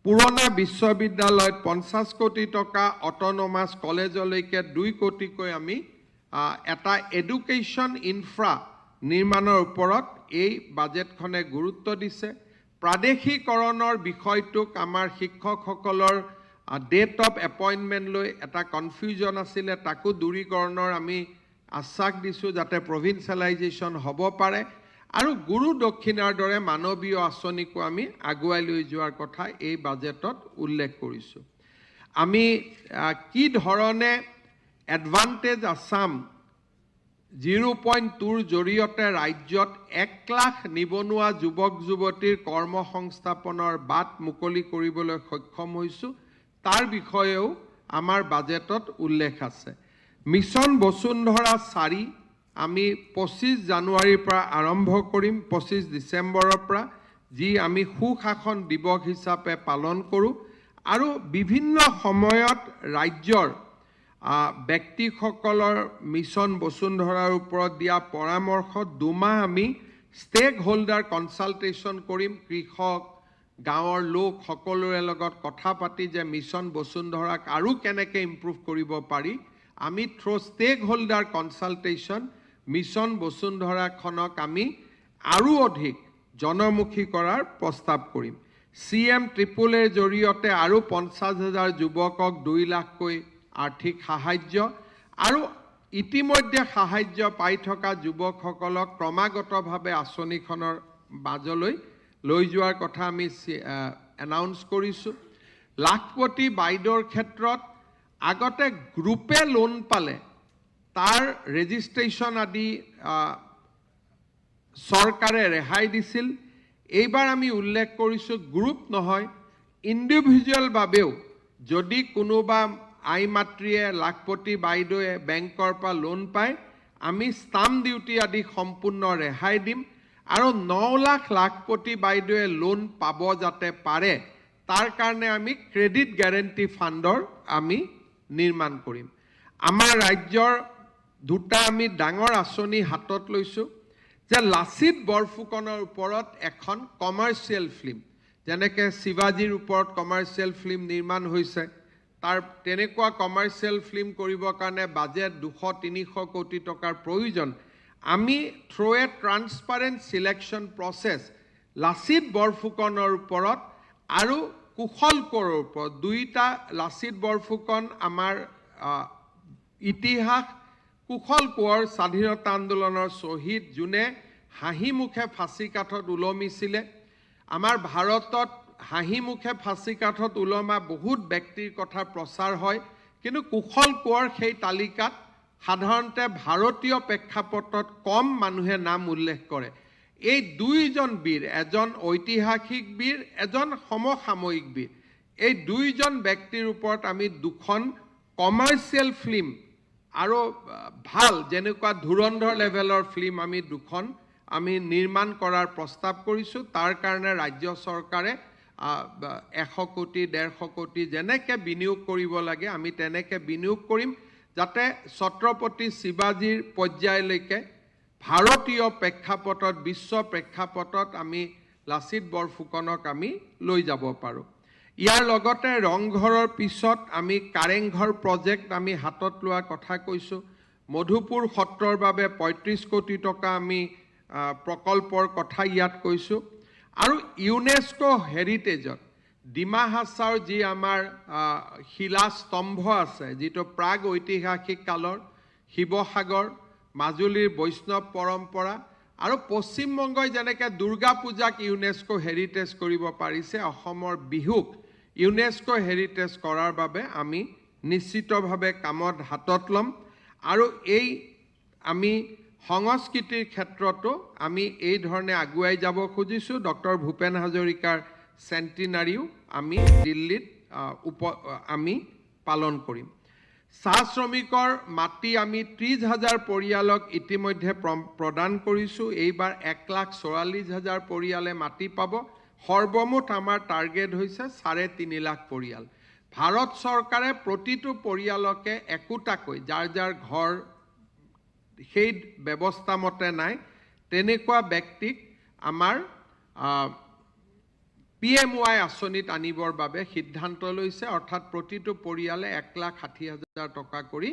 পুৰণা বিশ্ববিদ্যালয়ত 50 কোটি টকা অটোনমাস কলেজলৈকে 2 কোটিকৈ আমি এটা এডুকেশ্যন ইনফ্ৰা নিৰ্মাণৰ ওপৰত এই বাজেটখনে গুৰুত্ব দিছে প্ৰাদেশিকৰণৰ বিষয়টোক আমাৰ শিক্ষকসকলৰ ডেট অফ এপইন্টমেন্ট লৈ এটা কনফিউজন আছিল তাকো দূৰীকৰণৰ আমি আশ্বাস দিছো যাতে প্ৰভিন্সিয়েলাইজেশ্যন হ'ব পাৰে আৰু গুৰু দক্ষিণাৰ দৰে মানৱীয় আঁচনিকো আমি আগুৱাই লৈ যোৱাৰ কথা এই বাজেটত উল্লেখ কৰিছো আমি কি ধৰণে এডভান্টেজ আসাম 0.2 জৰিয়তে ৰাজ্যত 1 লাখ নিবনুৱা যুৱক যুৱতীৰ কৰ্মসংস্থাপনৰ বাট মুকলি কৰিবলৈ সক্ষম হৈছো তাৰ বিষয়েও আমাৰ বাজেটত উল্লেখ আছে মিছন বসুন্ধৰা 4 আমি 25 জানুৱাৰীৰ পৰা আৰম্ভ কৰিম 25 ডিসেম্বৰৰ পৰা যি আমি সুশাসন দিৱস হিচাপে পালন কৰো আৰু বিভিন্ন সময়ত ৰাজ্যৰ ব্যক্তিসকলৰ মিছন বসুন্ধৰাৰ ওপৰত দিয়া পৰামৰ্শ 2 মাহ আমি ষ্টেক হোল্ডাৰ কনসালটেশ্যন কৰিম কৃষক গাঁৱৰ লোক সকলোৰে লগত কথা পাতি যে মিছন বসুন্ধৰাক আৰু কেনেকৈ ইমপ্ৰুভ কৰিব পাৰি আমি থ্ৰু ষ্টেক হোল্ডাৰ কনসালটেশ্যন মিছন বসুন্ধৰাখনক আমি আৰু অধিক জনমুখী কৰাৰ প্ৰস্তাৱ কৰিম সিএম ট্ৰিপল এৰ জৰিয়তে আৰু 50,000 যুৱকক 2 লাখকৈ আৰ্থিক সাহায্য আৰু ইতিমধ্যে সাহায্য পাই থকা যুৱকসকলক ক্ৰমাগতভাৱে আঁচনিখনৰ বাজলৈ লৈ যোৱাৰ কথা আমি এনাউন্স কৰিছো লাখপতি বাইদেউৰ ক্ষেত্ৰত আগতে গ্ৰুপে লোন পালে তাৰ ৰেজিষ্ট্ৰেচন আদি চৰকাৰে ৰেহাই দিছিল এইবাৰ আমি উল্লেখ কৰিছোঁ গ্ৰুপ নহয় ইণ্ডিভিজুৱেল বাবেও যদি কোনোবা আই মাতৃয়ে লাখপতি বাইদেৱে বেংকৰ পৰা লোন পায় আমি ষ্টাম্প ডিউটি আদি সম্পূৰ্ণ ৰেহাই দিম আৰু 9 লাখ লাখপতি বাইদেৱে লোন পাব যাতে পাৰে তাৰ কাৰণে আমি ক্ৰেডিট গ্যাৰেণ্টি ফাণ্ডৰ আমি নিৰ্মাণ কৰিম আমাৰ ৰাজ্যৰ দুটা আমি ডাঙৰ আঁচনি হাতত লৈছোঁ যে লাচিত বৰফুকনৰ ওপৰত এখন কমাৰ্চিয়েল ফিল্ম যেনেকৈ শিৱাজীৰ ওপৰত কমাৰ্চিয়েল ফিল্ম নিৰ্মাণ হৈছে তাৰ তেনেকুৱা কমাৰ্চিয়েল ফিল্ম কৰিবৰ কাৰণে বাজেট 200-300 কোটি টকাৰ প্ৰয়োজন আমি থ্ৰু এ ট্ৰান্সপাৰেণ্ট সিলেকশ্যন প্ৰচেছ লাচিত বৰফুকনৰ ওপৰত আৰু কুশল কোঁৱৰৰ ওপৰত দুইটা লাচিত বৰফুকন আমাৰ ইতিহাস কুশল কোঁৱৰ স্বাধীনতা আন্দোলনৰ শ্বহীদ যোনে হাঁহি মুখে ফাঁচী কাঠত ওলমিছিলে আমাৰ ভাৰতত হাঁহি মুখে ফাঁচী কাঠত ওলমা বহুত ব্যক্তিৰ কথা প্ৰচাৰ হয় কিন্তু কুশল কোঁৱৰ সেই তালিকাত সাধাৰণতে ভাৰতীয় প্ৰেক্ষাপটত কম মানুহে নাম উল্লেখ কৰে এই দুইজন বীৰ এজন ঐতিহাসিক বীৰ এজন সমসাময়িক বীৰ এই দুইজন ব্যক্তিৰ ওপৰত আমি দুখন কমাৰ্চিয়েল ফিল্ম আৰু ভাল যেনেকুৱা ধুৰন্ধৰ লেভেলৰ ফিল্ম আমি দুখন আমি নিৰ্মাণ কৰাৰ প্ৰস্তাৱ কৰিছোঁ তাৰ কাৰণে ৰাজ্য চৰকাৰে 100 কোটি 150 কোটি যেনেকৈ বিনিয়োগ কৰিব লাগে আমি তেনেকৈ বিনিয়োগ কৰিম যাতে ছত্ৰপতি শিৱাজীৰ পৰ্যায়লৈকে ভাৰতীয় প্ৰেক্ষাপটত বিশ্ব প্ৰেক্ষাপটত আমি লাচিত বৰফুকনক আমি লৈ যাব পাৰোঁ ইয়াৰ লগতে ৰংঘৰৰ পিছত আমি কাৰেংঘৰ প্ৰজেক্ট আমি হাতত লোৱাৰ কথা কৈছোঁ মধুপুৰ সত্ৰৰ বাবে 35 কোটি টকা আমি প্ৰকল্পৰ কথা ইয়াত কৈছোঁ আৰু ইউনেস্কো হেৰিটেজত ডিমা হাছাওৰ যি আমাৰ শিলাস্তম্ভ আছে যিটো প্ৰাগ ঐতিহাসিক কালৰ শিৱসাগৰ মাজুলীৰ বৈষ্ণৱ পৰম্পৰা আৰু পশ্চিমবংগই যেনেকৈ দুৰ্গা পূজাক ইউনেস্কো হেৰিটেজ কৰিব পাৰিছে অসমৰ বিহুক ইউনেস্কো হেৰিটেজ কৰাৰ বাবে আমি নিশ্চিতভাৱে কামত হাতত ল'ম আৰু এই আমি সংস্কৃতিৰ ক্ষেত্ৰতো আমি এই ধৰণে আগুৱাই যাব খুজিছোঁ ডক্টৰ ভূপেন হাজৰিকাৰ চেণ্টিনাৰীও আমি দিল্লীত আমি পালন কৰিম চাহ শ্ৰমিকৰ মাটি আমি 30,000 পৰিয়ালক ইতিমধ্যে প্ৰদান কৰিছোঁ এইবাৰ 1,44,000 পৰিয়ালে মাটি পাব সৰ্বমুঠ আমাৰ টাৰ্গেট হৈছে 3.5 লাখ পৰিয়াল ভাৰত চৰকাৰে প্ৰতিটো পৰিয়ালকে একোটাকৈ যাৰ যাৰ ঘৰ সেই ব্যৱস্থা মতে নাই তেনেকুৱা ব্যক্তিক আমাৰ PMY আঁচনিত আনিবৰ বাবে সিদ্ধান্ত লৈছে অৰ্থাৎ প্ৰতিটো পৰিয়ালে 1,60,000 টকা কৰি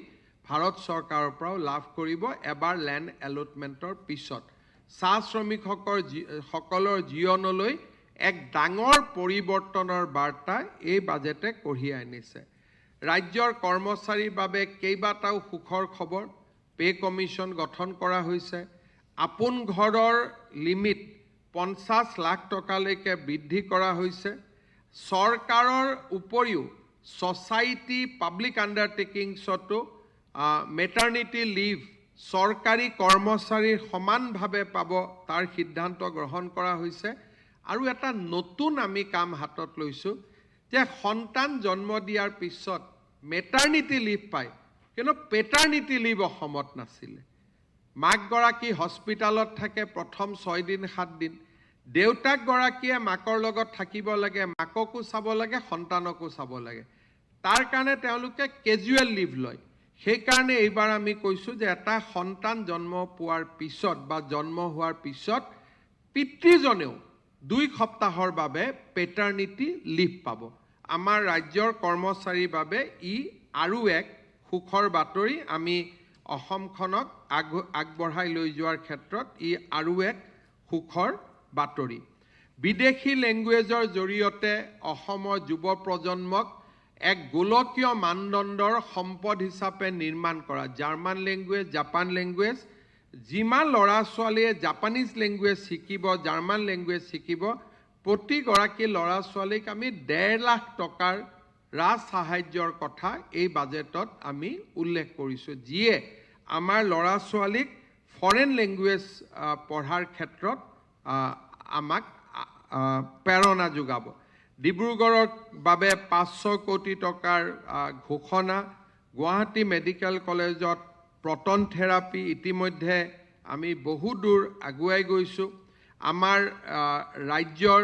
ভাৰত চৰকাৰৰ পৰাও লাভ কৰিব এবাৰ লেণ্ড এলটমেণ্টৰ পিছত চাহ শ্ৰমিকসকলৰ জীৱনলৈ এক ডাঙৰ পৰিৱৰ্তনৰ বাৰ্তা এই বাজেটে কঢ়িয়াই আনিছে ৰাজ্যৰ কৰ্মচাৰীৰ বাবে কেইবাটাও সুখৰ খবৰ পে কমিশ্যন গঠন কৰা হৈছে আপোন ঘৰৰ লিমিট 50 লাখ টকালৈকে বৃদ্ধি কৰা হৈছে চৰকাৰৰ উপৰিও ছ'চাইটি পাব্লিক আণ্ডাৰটেকিংছতো মেটাৰ্নিটি লিভ চৰকাৰী কৰ্মচাৰীৰ সমানভাৱে পাব তাৰ সিদ্ধান্ত গ্ৰহণ কৰা হৈছে আৰু এটা নতুন আমি কাম হাতত লৈছোঁ যে সন্তান জন্ম দিয়াৰ পিছত মেটাৰ্নিটি লিভ পায় কিন্তু পেটাৰ্নিটি লিভ অসমত নাছিলে মাকগৰাকী হস্পিটালত থাকে প্ৰথম 6 দিন 7 দিন দেউতাকগৰাকীয়ে মাকৰ লগত থাকিব লাগে মাককো চাব লাগে সন্তানকো চাব লাগে তাৰ কাৰণে তেওঁলোকে কেজুৱেল লিভ লয় সেইকাৰণে এইবাৰ আমি কৈছোঁ যে এটা সন্তান জন্ম পোৱাৰ পিছত বা জন্ম হোৱাৰ পিছত পিতৃজনেও 2 সপ্তাহৰ বাবে পেটাৰ্নিটি লিভ পাব আমাৰ ৰাজ্যৰ কৰ্মচাৰীৰ বাবে ই আৰু এক সুখৰ বাতৰি আমি অসমখনক আগবঢ়াই লৈ যোৱাৰ ক্ষেত্ৰত ই আৰু এক সুখৰ বাতৰি বিদেশী লেংগুৱেজৰ জৰিয়তে অসমৰ যুৱ প্ৰজন্মক এক গোলকীয় মানদণ্ডৰ সম্পদ হিচাপে নিৰ্মাণ কৰা জাৰ্মান লেংগুৱেজ জাপান লেংগুৱেজ যিমান ল'ৰা ছোৱালীয়ে জাপানিজ লেংগুৱেজ শিকিব জাৰ্মান লেংগুৱেজ শিকিব প্ৰতিগৰাকী ল'ৰা ছোৱালীক আমি 1.5 লাখ টকাৰ ৰাজ সাহায্যৰ কথা এই বাজেটত আমি উল্লেখ কৰিছোঁ যিয়ে আমাৰ ল'ৰা ছোৱালীক ফৰেন লেংগুৱেজ পঢ়াৰ ক্ষেত্ৰত আমাক প্ৰেৰণা যোগাব ডিব্ৰুগড়ৰ বাবে 500 কোটি টকাৰ ঘোষণা গুৱাহাটী মেডিকেল কলেজত প্ৰটন থেৰাপি ইতিমধ্যে আমি বহু দূৰ আগুৱাই গৈছোঁ আমাৰ ৰাজ্যৰ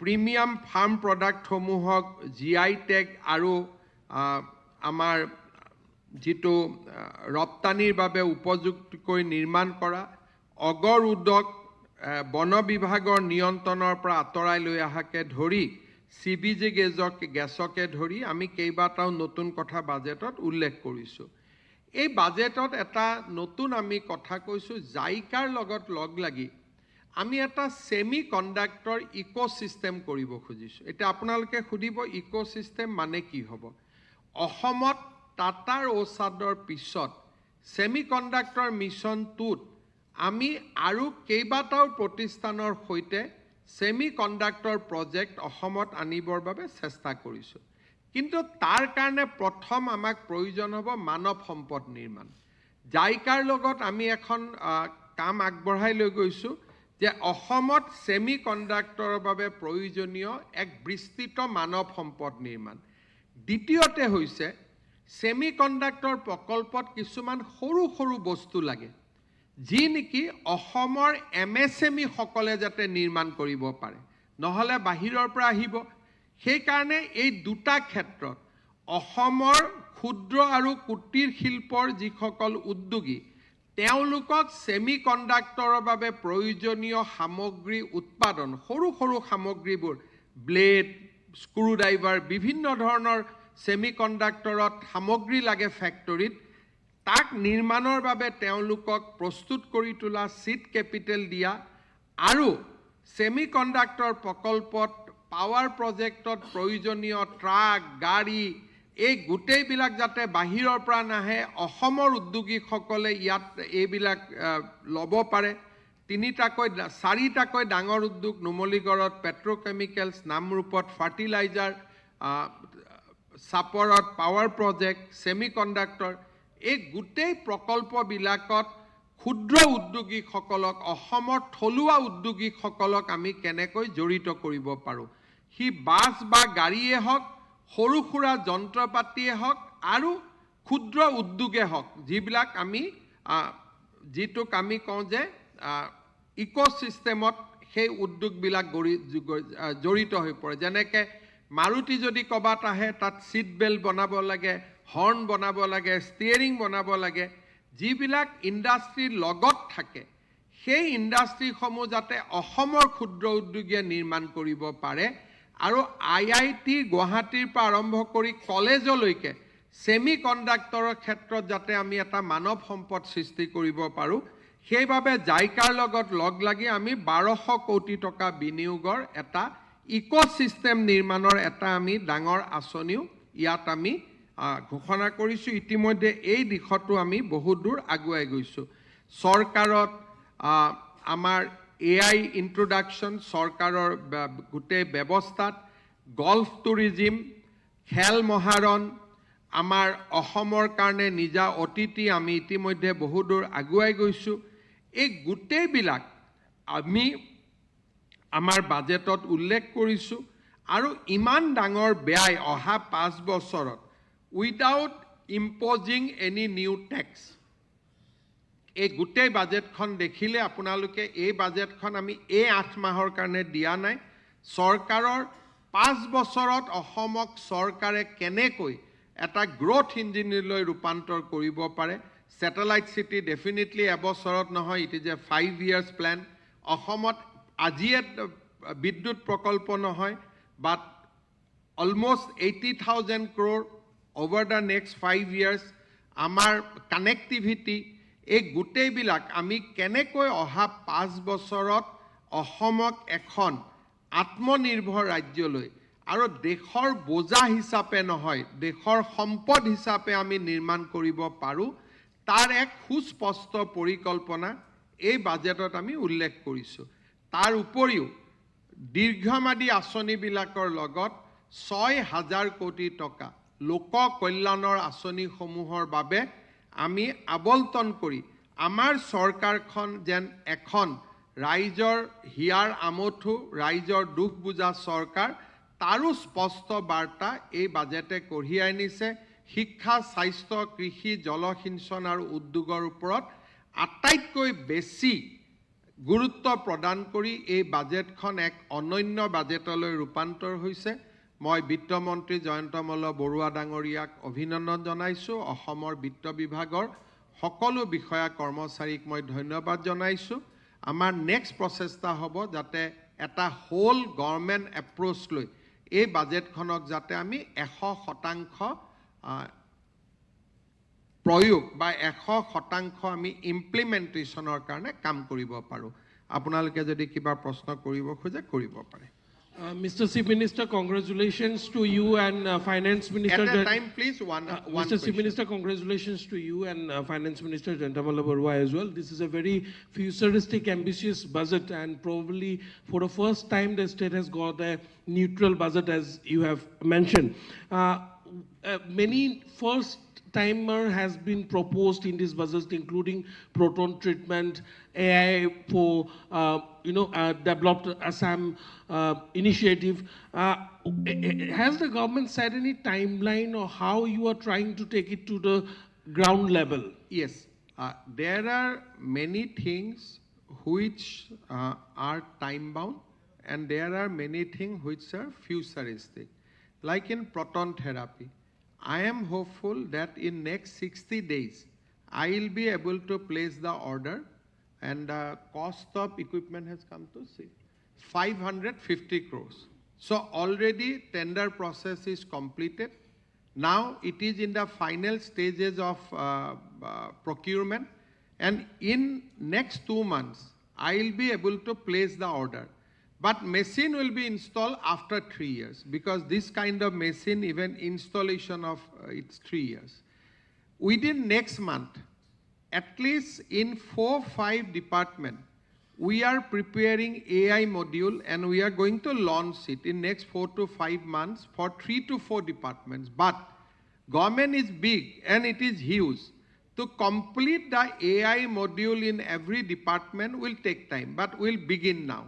প্ৰিমিয়াম ফাৰ্ম প্ৰডাক্টসমূহক GI টেগ আৰু আমাৰ যিটো ৰপ্তানিৰ বাবে উপযুক্তকৈ নিৰ্মাণ কৰা অগৰ উদ্যোগ বন বিভাগৰ নিয়ন্ত্ৰণৰ পৰা আঁতৰাই লৈ অহাকে ধৰি CBG গেছকে ধৰি আমি কেইবাটাও নতুন কথা বাজেটত উল্লেখ কৰিছোঁ এই বাজেটত এটা নতুন আমি কথা কৈছোঁ জাইকাৰ লগত লগ লাগি আমি এটা সেমি কণ্ডাক্টৰ ইকোসিস্টেম কৰিব খুজিছোঁ এটা আপোনালোকে খুদিব ইকোসিস্টেম মানে কি হ'ব অসমত টাটাৰ ওসাদৰ পিছত সেমি কণ্ডাক্টৰ মিছনটোত আমি আৰু কেইবাটাও প্ৰতিষ্ঠানৰ সৈতে সেমি কণ্ডাক্টৰ প্ৰজেক্ট অসমত আনিবৰ বাবে চেষ্টা কৰিছোঁ কিন্তু তাৰ কাৰণে প্ৰথম আমাক প্ৰয়োজন হ'ব মানৱ সম্পদ নিৰ্মাণ জাইকাৰ লগত আমি এখন কাম আগবঢ়াই লৈ গৈছোঁ যে অসমত সেমি কণ্ডাক্টৰৰ বাবে প্ৰয়োজনীয় এক বিস্তৃত মানৱ সম্পদ নিৰ্মাণ দ্বিতীয়তে হৈছে সেমি কণ্ডাক্টৰ প্ৰকল্পত কিছুমান সৰু সৰু বস্তু লাগে যি নেকি অসমৰ MSME সকলে যাতে নিৰ্মাণ কৰিব পাৰে নহলে বাহিৰৰ পৰা আহিব সেই কাৰণে এই দুটা ক্ষেত্ৰত অসমৰ ক্ষুদ্ৰ আৰু কুটিৰ শিল্পৰ যিসকল উদ্যোগী তেওঁলোকক সেমি কণ্ডাক্টৰৰ বাবে প্ৰয়োজনীয় সামগ্ৰী উৎপাদন সৰু সৰু সামগ্ৰীবোৰ ব্লেড স্ক্ৰু ড্ৰাইভাৰ বিভিন্ন ধৰণৰ সেমি কণ্ডাক্টৰত সামগ্ৰী লাগে ফ্যাক্টৰীত তাক নিৰ্মাণৰ বাবে তেওঁলোকক প্ৰস্তুত কৰি তোলা সিড কেপিটেল দিয়া আৰু সেমি কণ্ডাক্টৰ প্ৰকল্পত পাৱাৰ প্ৰজেক্টত প্ৰয়োজনীয় ট্ৰাক গাড়ী এই গোটেইবিলাক যাতে বাহিৰৰ পৰা নাহে অসমৰ উদ্যোগীসকলে ইয়াত এইবিলাক ল'ব পাৰে চাৰিটাকৈ ডাঙৰ উদ্যোগ নুমলীগড়ত পেট্ৰকেমিকেলছ নামৰূপত ফাৰ্টিলাইজাৰ সাপৰত পাৱাৰ প্ৰজেক্ট সেমি কণ্ডাক্টৰ এই গোটেই প্ৰকল্পবিলাকত ক্ষুদ্ৰ উদ্যোগীসকলক অসমৰ থলুৱা উদ্যোগীসকলক আমি কেনেকৈ জড়িত কৰিব পাৰোঁ হি বাছ বা গাড়ীয়ে হওক সৰু সুৰা যন্ত্ৰপাতিয়ে হওক আৰু ক্ষুদ্ৰ উদ্যোগে হওক যিবিলাক আমি যিটোক আমি কওঁ যে ইকোসিস্টেমত সেই উদ্যোগবিলাক জড়িত হৈ পৰে যেনেকৈ মাৰুতি যদি ক'বাত আহে তাত সিট বেল্ট বনাব লাগে হৰ্ণ বনাব লাগে ষ্টিয়াৰিং বনাব লাগে যিবিলাক ইণ্ডাষ্ট্ৰীৰ লগত থাকে সেই ইণ্ডাষ্ট্ৰীসমূহ যাতে অসমৰ ক্ষুদ্ৰ উদ্যোগীয়ে নিৰ্মাণ কৰিব পাৰে আৰু IIT গুৱাহাটীৰ পৰা আৰম্ভ কৰি কলেজলৈকে সেমি কণ্ডাক্টৰৰ ক্ষেত্ৰত যাতে আমি এটা মানৱ সম্পদ সৃষ্টি কৰিব পাৰোঁ সেইভাবে জাইকাৰ লগত লগ লাগি আমি 1200 কোটি টকা বিনিয়োগৰ এটা ইকোসিস্টেম নিৰ্মাণৰ এটা আমি ডাঙৰ আঁচনিও ইয়াত আমি ঘোষণা কৰিছোঁ ইতিমধ্যে এই দিশতো আমি বহু দূৰ আগুৱাই গৈছোঁ চৰকাৰত আমাৰ AI ইন্ট্ৰোডাকশন চৰকাৰৰ গোটেই ব্যৱস্থাত গল্ফ টুৰিজিম খেল মহাৰণ আমাৰ অসমৰ কাৰণে নিজা অতিথি আমি ইতিমধ্যে বহু দূৰ আগুৱাই গৈছোঁ এই গোটেইবিলাক আমি আমাৰ বাজেটত উল্লেখ কৰিছোঁ আৰু ইমান ডাঙৰ ব্যয় অহা 5 বছৰত উইদাউট ইম্পজিং এনি নিউ টেক্স এই গোটেই বাজেটখন দেখিলে আপোনালোকে এই বাজেটখন আমি এই 8 মাহৰ কাৰণে দিয়া নাই চৰকাৰৰ 5 বছৰত অসমক চৰকাৰে কেনেকৈ এটা গ্ৰোথ ইঞ্জিনলৈ ৰূপান্তৰ কৰিব পাৰে স্যাটেলাইট সিটি ডেফিনেটলি এবছৰত নহয় it is a 5 years plan অসমত আজিয়ে বিদ্যুৎ প্ৰকল্প নহয় but almost 80,000 crore over the next 5 years আমাৰ কানেক্টিভিটি এই গোটেইবিলাক আমি কেনেকৈ অহা 5 বছৰত অসমক এখন আত্মনিৰ্ভৰ ৰাজ্যলৈ আৰু দেশৰ বোজা হিচাপে নহয় দেশৰ সম্পদ হিচাপে আমি নিৰ্মাণ কৰিব পাৰোঁ তাৰ এক সুস্পষ্ট পৰিকল্পনা এই বাজেটত আমি উল্লেখ কৰিছোঁ তাৰ উপৰিও দীৰ্ঘম্যাদী আঁচনিবিলাকৰ লগত 6,000 কোটি টকা লোক কল্যাণৰ আঁচনিসমূহৰ বাবে আমি আবলতন কৰি আমাৰ চৰকাৰখন যেন এখন ৰাইজৰ হিয়াৰ আমঠু ৰাইজৰ দুখ বুজা চৰকাৰ তাৰো স্পষ্ট বাৰ্তা এই বাজেটে কঢ়িয়াই আনিছে শিক্ষা স্বাস্থ্য কৃষি জলসিঞ্চন আৰু উদ্যোগৰ ওপৰত আটাইতকৈ বেছি গুৰুত্ব প্ৰদান কৰি এই বাজেটখন এক অনন্য বাজেটলৈ ৰূপান্তৰ হৈছে মই বিত্তমন্ত্ৰী জয়ন্ত মল্ল বৰুৱা ডাঙৰীয়াক অভিনন্দন জনাইছো অসমৰ বিত্ত বিভাগৰ সকলো বিষয়া কৰ্মচাৰীক মই ধন্যবাদ জনাইছো আমাৰ নেক্সট প্ৰচেষ্টা হ'ব যাতে এটা হোল গভৰ্নমেণ্ট এপ্ৰোচ লৈ এই বাজেটখনক যাতে আমি 100% প্ৰয়োগ বা 100% আমি ইমপ্লিমেন্টেশনৰ কাৰণে কাম কৰিব পাৰো আপোনালোকে যদি কিবা প্ৰশ্ন কৰিব খোজে কৰিব পাৰে Mr. Chief Minister, congratulations to you and Finance Minister. At a time, please, one Mr. Chief Minister, congratulations to you and Finance Minister Jayanta Malla Barua as well. This is a very futuristic, ambitious budget, and probably for the first time, the state has got a neutral budget, as you have mentioned. Many first-timer has been proposed in this budget, including proton treatment, AI for developed Assam initiative. Has the government set any timeline or how you are trying to take it to the ground level? Yes, there are many things which are time bound and there are many things which are futuristic. Like in proton therapy, I am hopeful that in next 60 days, I will be able to place the order and the cost of equipment has come to 550 crores. So already tender process is completed. Now it is in the final stages of procurement and in next 2 months, I will be able to place the order. But machine will be installed after 3 years because this kind of machine, even installation of it's 3 years. Within next month, at least in 4-5 departments, we are preparing AI module and we are going to launch it in next 4 to 5 months for 3 to 4 departments. But government is big and it is huge. To complete the AI module in every department will take time, but we'll begin now.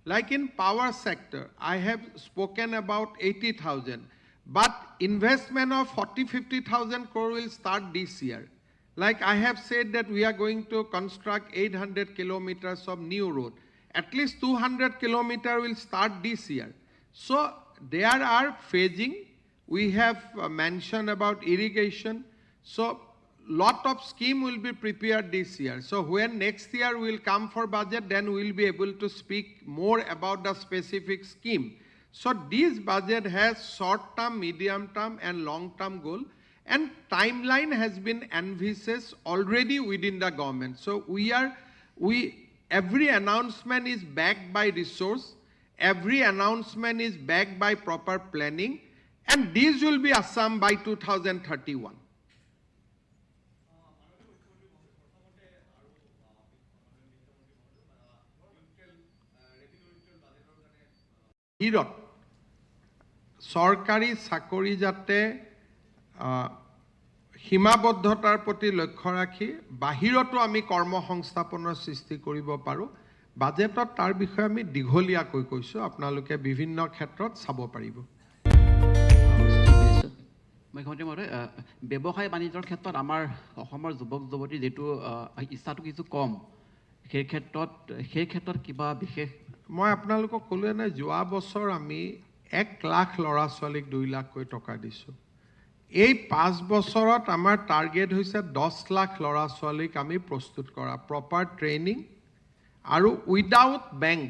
Like in power sector, I have spoken about 80,000, but investment of 40-50,000 crore will start this year. Like I have said that we are going to construct 800 kilometers of new road. At least 200 kilometers will start this year. So there are phasing. We have mentioned about irrigation. So lot of scheme will be prepared this year. So when next year will come for budget, then we will be able to speak more about the specific scheme. So this budget has short-term, medium-term and long-term goal. And timeline has been envisaged already within the government. So every announcement is backed by resource. Every announcement is backed by proper planning. And this will be Assam by 2031. চৰকাৰী চাকৰি যাতে সীমাবদ্ধতাৰ প্ৰতি লক্ষ্য ৰাখি বাহিৰতো আমি কৰ্মসংস্থাপনৰ সৃষ্টি কৰিব পাৰো বাজেটত তাৰ বিষয়ে আমি দীঘলীয়াকৈ কৈছো আপোনালোকে বিভিন্ন ক্ষেত্ৰত চাব পাৰিব মুখ্যমন্ত্ৰী মহোদয় ব্যৱসায় বাণিজ্যৰ ক্ষেত্ৰত আমাৰ অসমৰ যুৱক যুৱতীৰ যেটো ইচ্ছাটো কিছু কম সেই ক্ষেত্ৰত কিবা বিশেষ মই আপোনালোকক ক'লোৱে নাই যোৱা বছৰ আমি 1 লাখ ল'ৰা ছোৱালীক 2 লাখকৈ টকা দিছো এই 5 বছৰত আমাৰ টাৰ্গেট হৈছে 10 লাখ ল'ৰা ছোৱালীক আমি প্ৰস্তুত কৰা প্ৰপাৰ ট্ৰেইনিং আৰু উইদাউট বেংক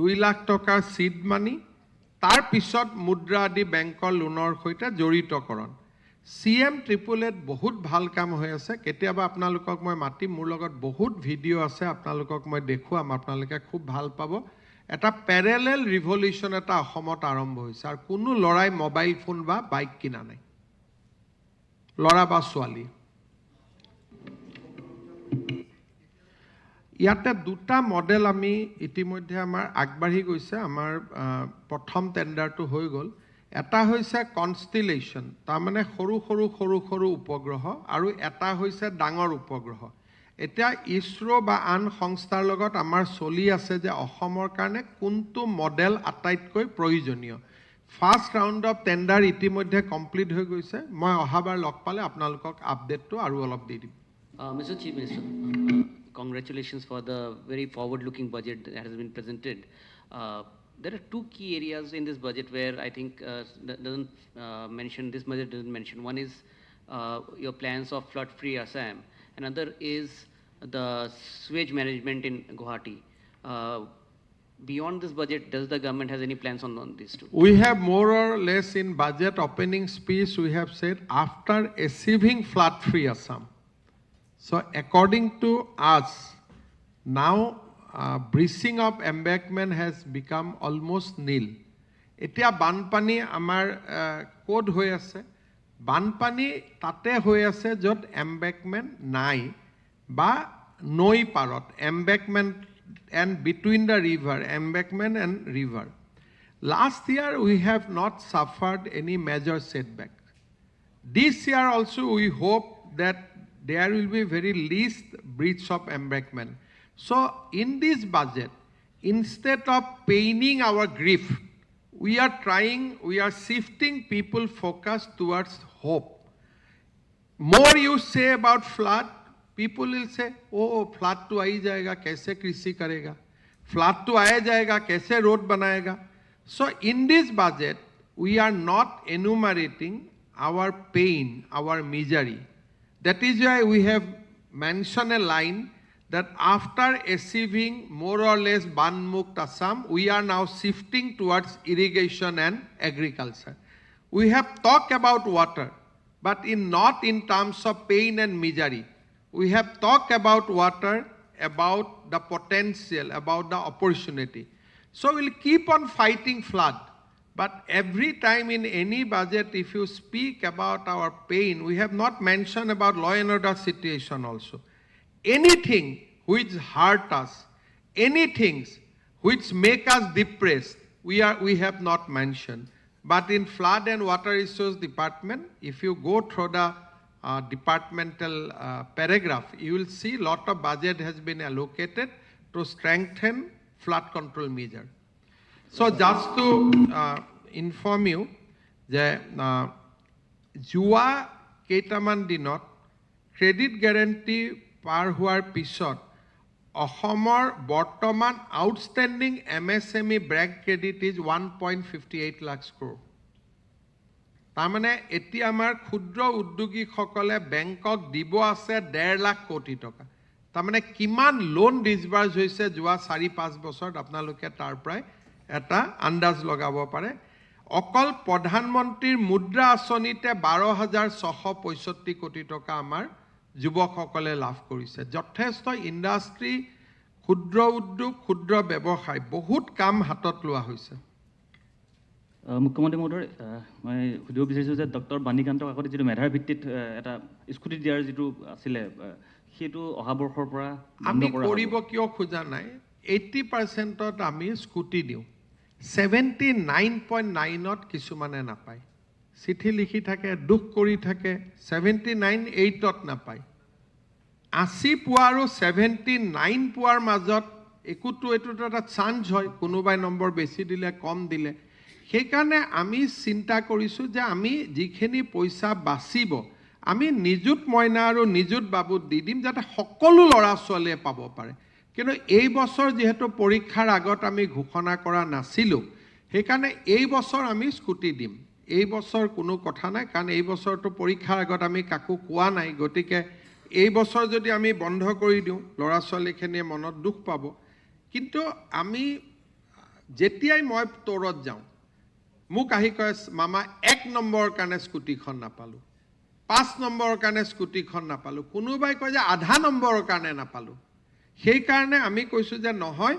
2 লাখ টকাৰ সিড মানি তাৰ পিছত মুদ্ৰা আদি বেংকৰ লোনৰ সৈতে জড়িতকৰণ CM Triple Eight বহুত ভাল কাম হৈ আছে কেতিয়াবা আপোনালোকক মই মাতি মোৰ লগত বহুত ভিডিও আছে আপোনালোকক মই দেখুৱাম আপোনালোকে খুব ভাল পাব এটা প্যাৰেলেল ৰিভলিউচন এটা অসমত আৰম্ভ হৈছে আৰু কোনো লৰাই মোবাইল ফোন বা বাইক কিনা নাই লৰা বা ছোৱালী ইয়াতে দুটা মডেল আমি ইতিমধ্যে আমাৰ আগবাঢ়ি গৈছে আমাৰ প্ৰথম টেন্ডাৰটো হৈ গল এটা হৈছে কনষ্টেলেশন তাৰ মানে সৰু সৰু উপগ্ৰহ আৰু এটা হৈছে ডাঙৰ উপগ্ৰহ এতিয়া ইছৰো বা আন সংস্থাৰ লগত আমাৰ চলি আছে যে অসমৰ কাৰণে কোনটো মডেল আটাইতকৈ প্ৰয়োজনীয় ফাৰ্ষ্ট ৰাউণ্ড অফ টেণ্ডাৰ ইতিমধ্যে কমপ্লিট হৈ গৈছে মই অহাবাৰ লগ পালে আপোনালোকক আপডেটটো আৰু অলপ দি দিম Mr. Chief Minister, congratulations for the very forward-looking budget that has been presented. There are two key areas in this budget where I think doesn't mention, this budget doesn't mention. One is your plans of flood-free Assam. Another is the sewage management in Guwahati. Beyond this budget, does the government has any plans on these two? We have more or less in budget opening speech we have said after achieving flood-free Assam. So according to us, now breaching of embankment has become almost nil. Etia banpani amar code hoy ase. Banpani tate hoy ase jot embankment nai ba noi parot embankment and between the river, embankment and river. Last year we have not suffered any major setback. This year also we hope that there will be very least breach of embankment. So in this budget, instead of paining our grief, we are shifting people focus towards hope. More you say about flood, people will say, oh, flood to aa jayega, kaise krishi karega? Flood to aa jayega, kaise road banayega? So in this budget, we are not enumerating our pain, our misery. That is why we have mentioned a line that after achieving more or less Ban-Mukt Assam, we are now shifting towards irrigation and agriculture. We have talked about water, but not in terms of pain and misery. We have talked about water, about the potential, about the opportunity. So we'll keep on fighting flood. But every time in any budget, if you speak about our pain, we have not mentioned about law and order situation also. Anything which hurt us, anything which make us depressed, we have not mentioned. But in flood and water issues department, if you go through the departmental paragraph, you will see lot of budget has been allocated to strengthen flood control measure. So just to inform you, that Jua Keitaman dinot credit guarantee par huar pisot, Ahomor Bortoman outstanding MSME brag credit is 1.58 lakhs crore. Tamane eti amar khudro uddogi khokole Bangkok dibo ase 1.5 lakh koti toka. Tamane kiman loan disburse hoise jua 4-5 বছৰত আপোনালোকে তাৰ পৰাই এটা আন্দাজ লগাব পাৰে অকল প্ৰধানমন্ত্ৰীৰ মুদ্ৰা আঁচনিতে 12,665 কোটি টকা আমাৰ যুৱকসকলে লাভ কৰিছে যথেষ্ট ইণ্ডাষ্ট্ৰী ক্ষুদ্ৰ উদ্যোগ ক্ষুদ্ৰ ব্যৱসায় বহুত কাম হাতত লোৱা হৈছে মুখ্যমন্ত্ৰী মহোদয় মই সুধিব বিচাৰিছোঁ যে ডক্টৰ বাণীকান্ত কাকতি যিটো মেধাৰ ভিত্তিত এটা স্কুটি দিয়াৰ যিটো আছিলে সেইটো অহা বৰ্ষৰ পৰা আমি কৰিব কিয় খোজা নাই 80%ত আমি স্কুটি দিওঁ 79.9ত কিছুমানে নাপায় চিঠি লিখি থাকে দুখ কৰি থাকে 79.8ত নাপায় 80 পোৱা আৰু 79 পোৱাৰ মাজত একোটো এটোটো এটা চান্স হয় কোনোবাই নম্বৰ বেছি দিলে কম দিলে সেইকাৰণে আমি চিন্তা কৰিছো যে আমি যিখিনি পইচা বাচিব আমি নিযুত মইনা আৰু নিযুত বাবুত দি দিম যাতে সকলো লৰা ছোৱালীয়ে পাব পাৰে কিন্তু এই বছৰ যেহেতু পৰীক্ষাৰ আগত আমি ঘোষণা কৰা নাছিলো সেইকাৰণে এই বছৰ আমি স্কুটি দিম এই বছৰ কোনো কথা নাই কাৰণ এই বছৰটো পৰীক্ষাৰ আগত আমি কাকো কোৱা নাই গতিকে এই বছৰ যদি আমি বন্ধ কৰি দিওঁ লৰা ছোৱালীখিনিয়ে মনত দুখ পাব কিন্তু আমি যেতিয়াই মই তোৰত যাওঁ মোক আহি কয় মামা 1 নম্বৰৰ কাৰণে স্কুটিখন নাপালো 5 নম্বৰৰ কাৰণে স্কুটিখন নাপালো কোনোবাই কয় যে আধা নম্বৰৰ কাৰণে নাপালো সেই কাৰণে আমি কৈছো যে নহয়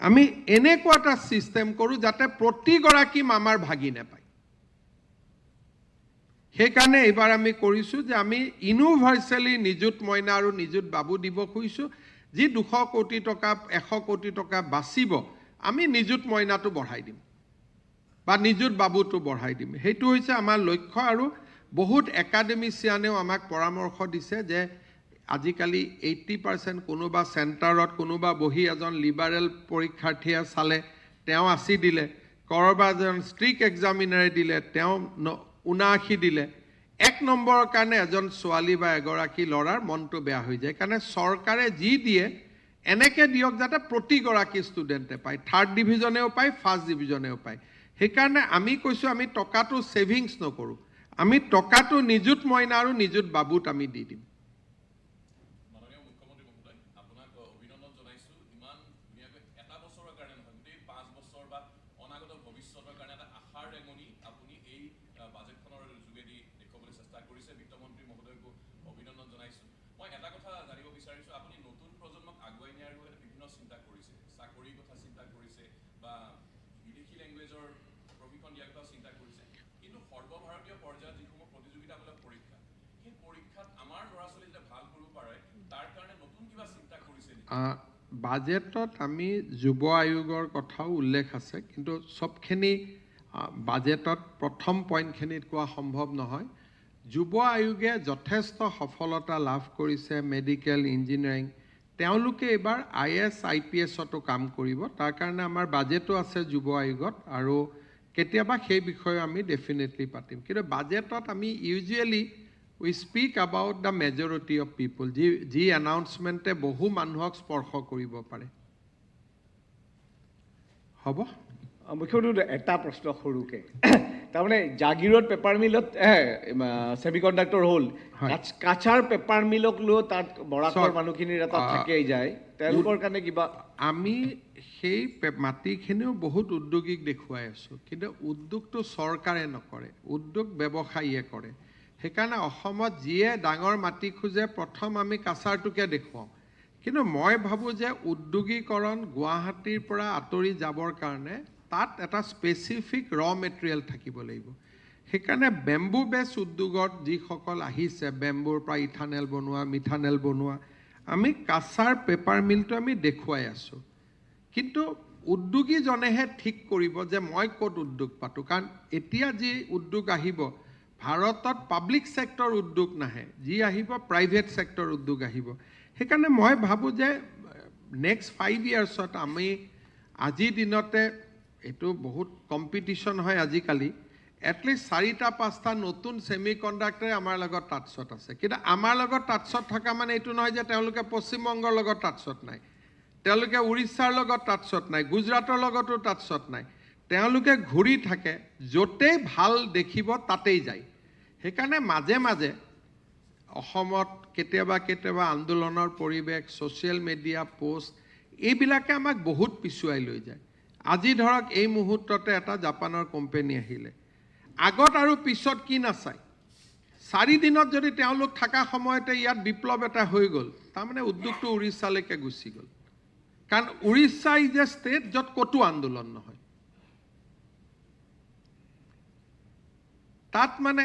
আমি এনেকুৱা এটা সিস্টেম কৰো যাতে প্ৰতি গৰাকী মামাৰ ভাগি নাপায় সেই কাৰণে এবাৰ আমি কৰিছো যে আমি ইউনিভাৰ্সালি নিযুত মইনা আৰু নিযুত বাবু দিব খুইছো যি 200 কোটি টকা 100 কোটি টকা বাচিব আমি নিযুত মইনাটো বঢ়াই দিম বা নিযুত বাবুটো বঢ়াই দিম হেতু হৈছে আমাৰ লক্ষ্য আৰু বহুত একাডেমিচিয়ানেও আমাক পৰামৰ্শ দিছে যে আজিকালি 80% কোনোবা চেণ্টাৰত কোনোবা বহি এজন লিবাৰেল পৰীক্ষাৰ্থীয়ে চালে তেওঁ 80 দিলে, কৰবাৰ এজন ষ্ট্ৰিক্ট এক্সামিনাৰে দিলে তেওঁ 79 দিলে। 1 নম্বৰৰ কাৰণে এজন ছোৱালী বা এগৰাকী ল'ৰাৰ মনটো বেয়া হৈ যায়। কাৰণে চৰকাৰে যি দিয়ে এনেকৈ দিয়ক যাতে প্ৰতিগৰাকী ষ্টুডেণ্টে পায়, 3rd ডিভিজনেও পায়, 1st ডিভিজনেও পায়। সেইকাৰণে আমি কৈছোঁ আমি টকাটো ছেভিংছ নকৰোঁ, আমি টকাটো নিযুত মইনা আৰু নিযুত বাবুত আমি দি দিম। বাজেটত আমি যুৱ আয়োগৰ কথাও উল্লেখ আছে, কিন্তু সবখিনি বাজেটত প্ৰথম পইণ্টখিনিত কোৱা সম্ভৱ নহয়। যুৱ আয়োগে যথেষ্ট সফলতা লাভ কৰিছে মেডিকেল ইঞ্জিনিয়াৰিং, তেওঁলোকে এবাৰ IAS IPSতো কাম কৰিব, তাৰ কাৰণে আমাৰ বাজেটো আছে যুৱ আয়োগত, আৰু কেতিয়াবা সেই বিষয়ে আমি ডেফিনেটলি পাতিম। কিন্তু বাজেটত আমি usually we speak about the majority of people, যি এনাউন্সমেণ্টে বহু মানুহক স্পৰ্শ কৰিব পাৰে। হ'ব মুখ্যমন্ত্ৰী এটা প্ৰশ্ন সৰুকে, তাৰমানে জাগিৰোড পেপাৰ মিলত ছেমি কণ্ডাক্টৰ হ'ল, কাছাৰ পেপাৰ মিলক লৈ তাত বৰাকৰ মানুহখিনিৰ এটা থাকেই যায়, তেওঁলোকৰ কাৰণে কিবা আমি সেই মাটিখিনিও বহুত উদ্যোগীক দেখুৱাই আছোঁ, কিন্তু উদ্যোগটো চৰকাৰে নকৰে, উদ্যোগ ব্যৱসায়ীয়ে কৰে। সেইকাৰণে অসমত যিয়ে ডাঙৰ মাটি খোজে প্ৰথম আমি কাছাৰটোকে দেখুৱাওঁ, কিন্তু মই ভাবোঁ যে উদ্যোগীকৰণ গুৱাহাটীৰ পৰা আঁতৰি যাবৰ কাৰণে তাত এটা স্পেচিফিক মেটেৰিয়েল থাকিব লাগিব। সেইকাৰণে বেম্বু বেছ উদ্যোগত যিসকল আহিছে, বেম্বুৰ পৰা ইথানেল বনোৱা, মিথানেল বনোৱা, আমি কাছাৰ পেপাৰ মিলটো আমি দেখুৱাই আছোঁ, কিন্তু উদ্যোগীজনেহে ঠিক কৰিব যে মই ক'ত উদ্যোগ পাতোঁ। কাৰণ এতিয়া যি উদ্যোগ আহিব, ভাৰতত পাব্লিক ছেক্টৰ উদ্যোগ নাহে, যি আহিব প্ৰাইভেট ছেক্টৰ উদ্যোগ আহিব। সেইকাৰণে মই ভাবোঁ যে নেক্সট 5 ইয়াৰ্ছত আমি আজিৰ দিনতে, এইটো বহুত কম্পিটিশ্যন হয় আজিকালি, এটলিষ্ট 4-5টা নতুন ছেমি কণ্ডাক্টৰে আমাৰ লগত টাচত আছে। কিন্তু আমাৰ লগত টাচত থকা মানে এইটো নহয় যে তেওঁলোকে পশ্চিমবংগৰ লগত টাচত নাই, তেওঁলোকে উৰিষ্যাৰ লগত টাচত নাই, গুজৰাটৰ লগতো টাচত নাই, তেওঁলোকে ঘূৰি থাকে, য'তেই ভাল দেখিব তাতেই যায়। সেইকাৰণে মাজে মাজে অসমত কেতিয়াবা কেতিয়াবা আন্দোলনৰ পৰিৱেশ, ছ'চিয়েল মিডিয়া পোষ্ট, এইবিলাকে আমাক বহুত পিছুৱাই লৈ যায়। আজি ধৰক এই মুহূৰ্ততে এটা জাপানৰ কোম্পানী আহিলে, আগত আৰু পিছত কি নাচায়, 4 দিনত যদি তেওঁলোক থকা সময়তে ইয়াত বিপ্লৱ এটা হৈ গ'ল, তাৰমানে উদ্যোগটো উৰিষ্যালৈকে গুচি গ'ল। কাৰণ উৰিষ্যা ইজ এ ষ্টেট য'ত ক'তো আন্দোলন নহয়, তাত মানে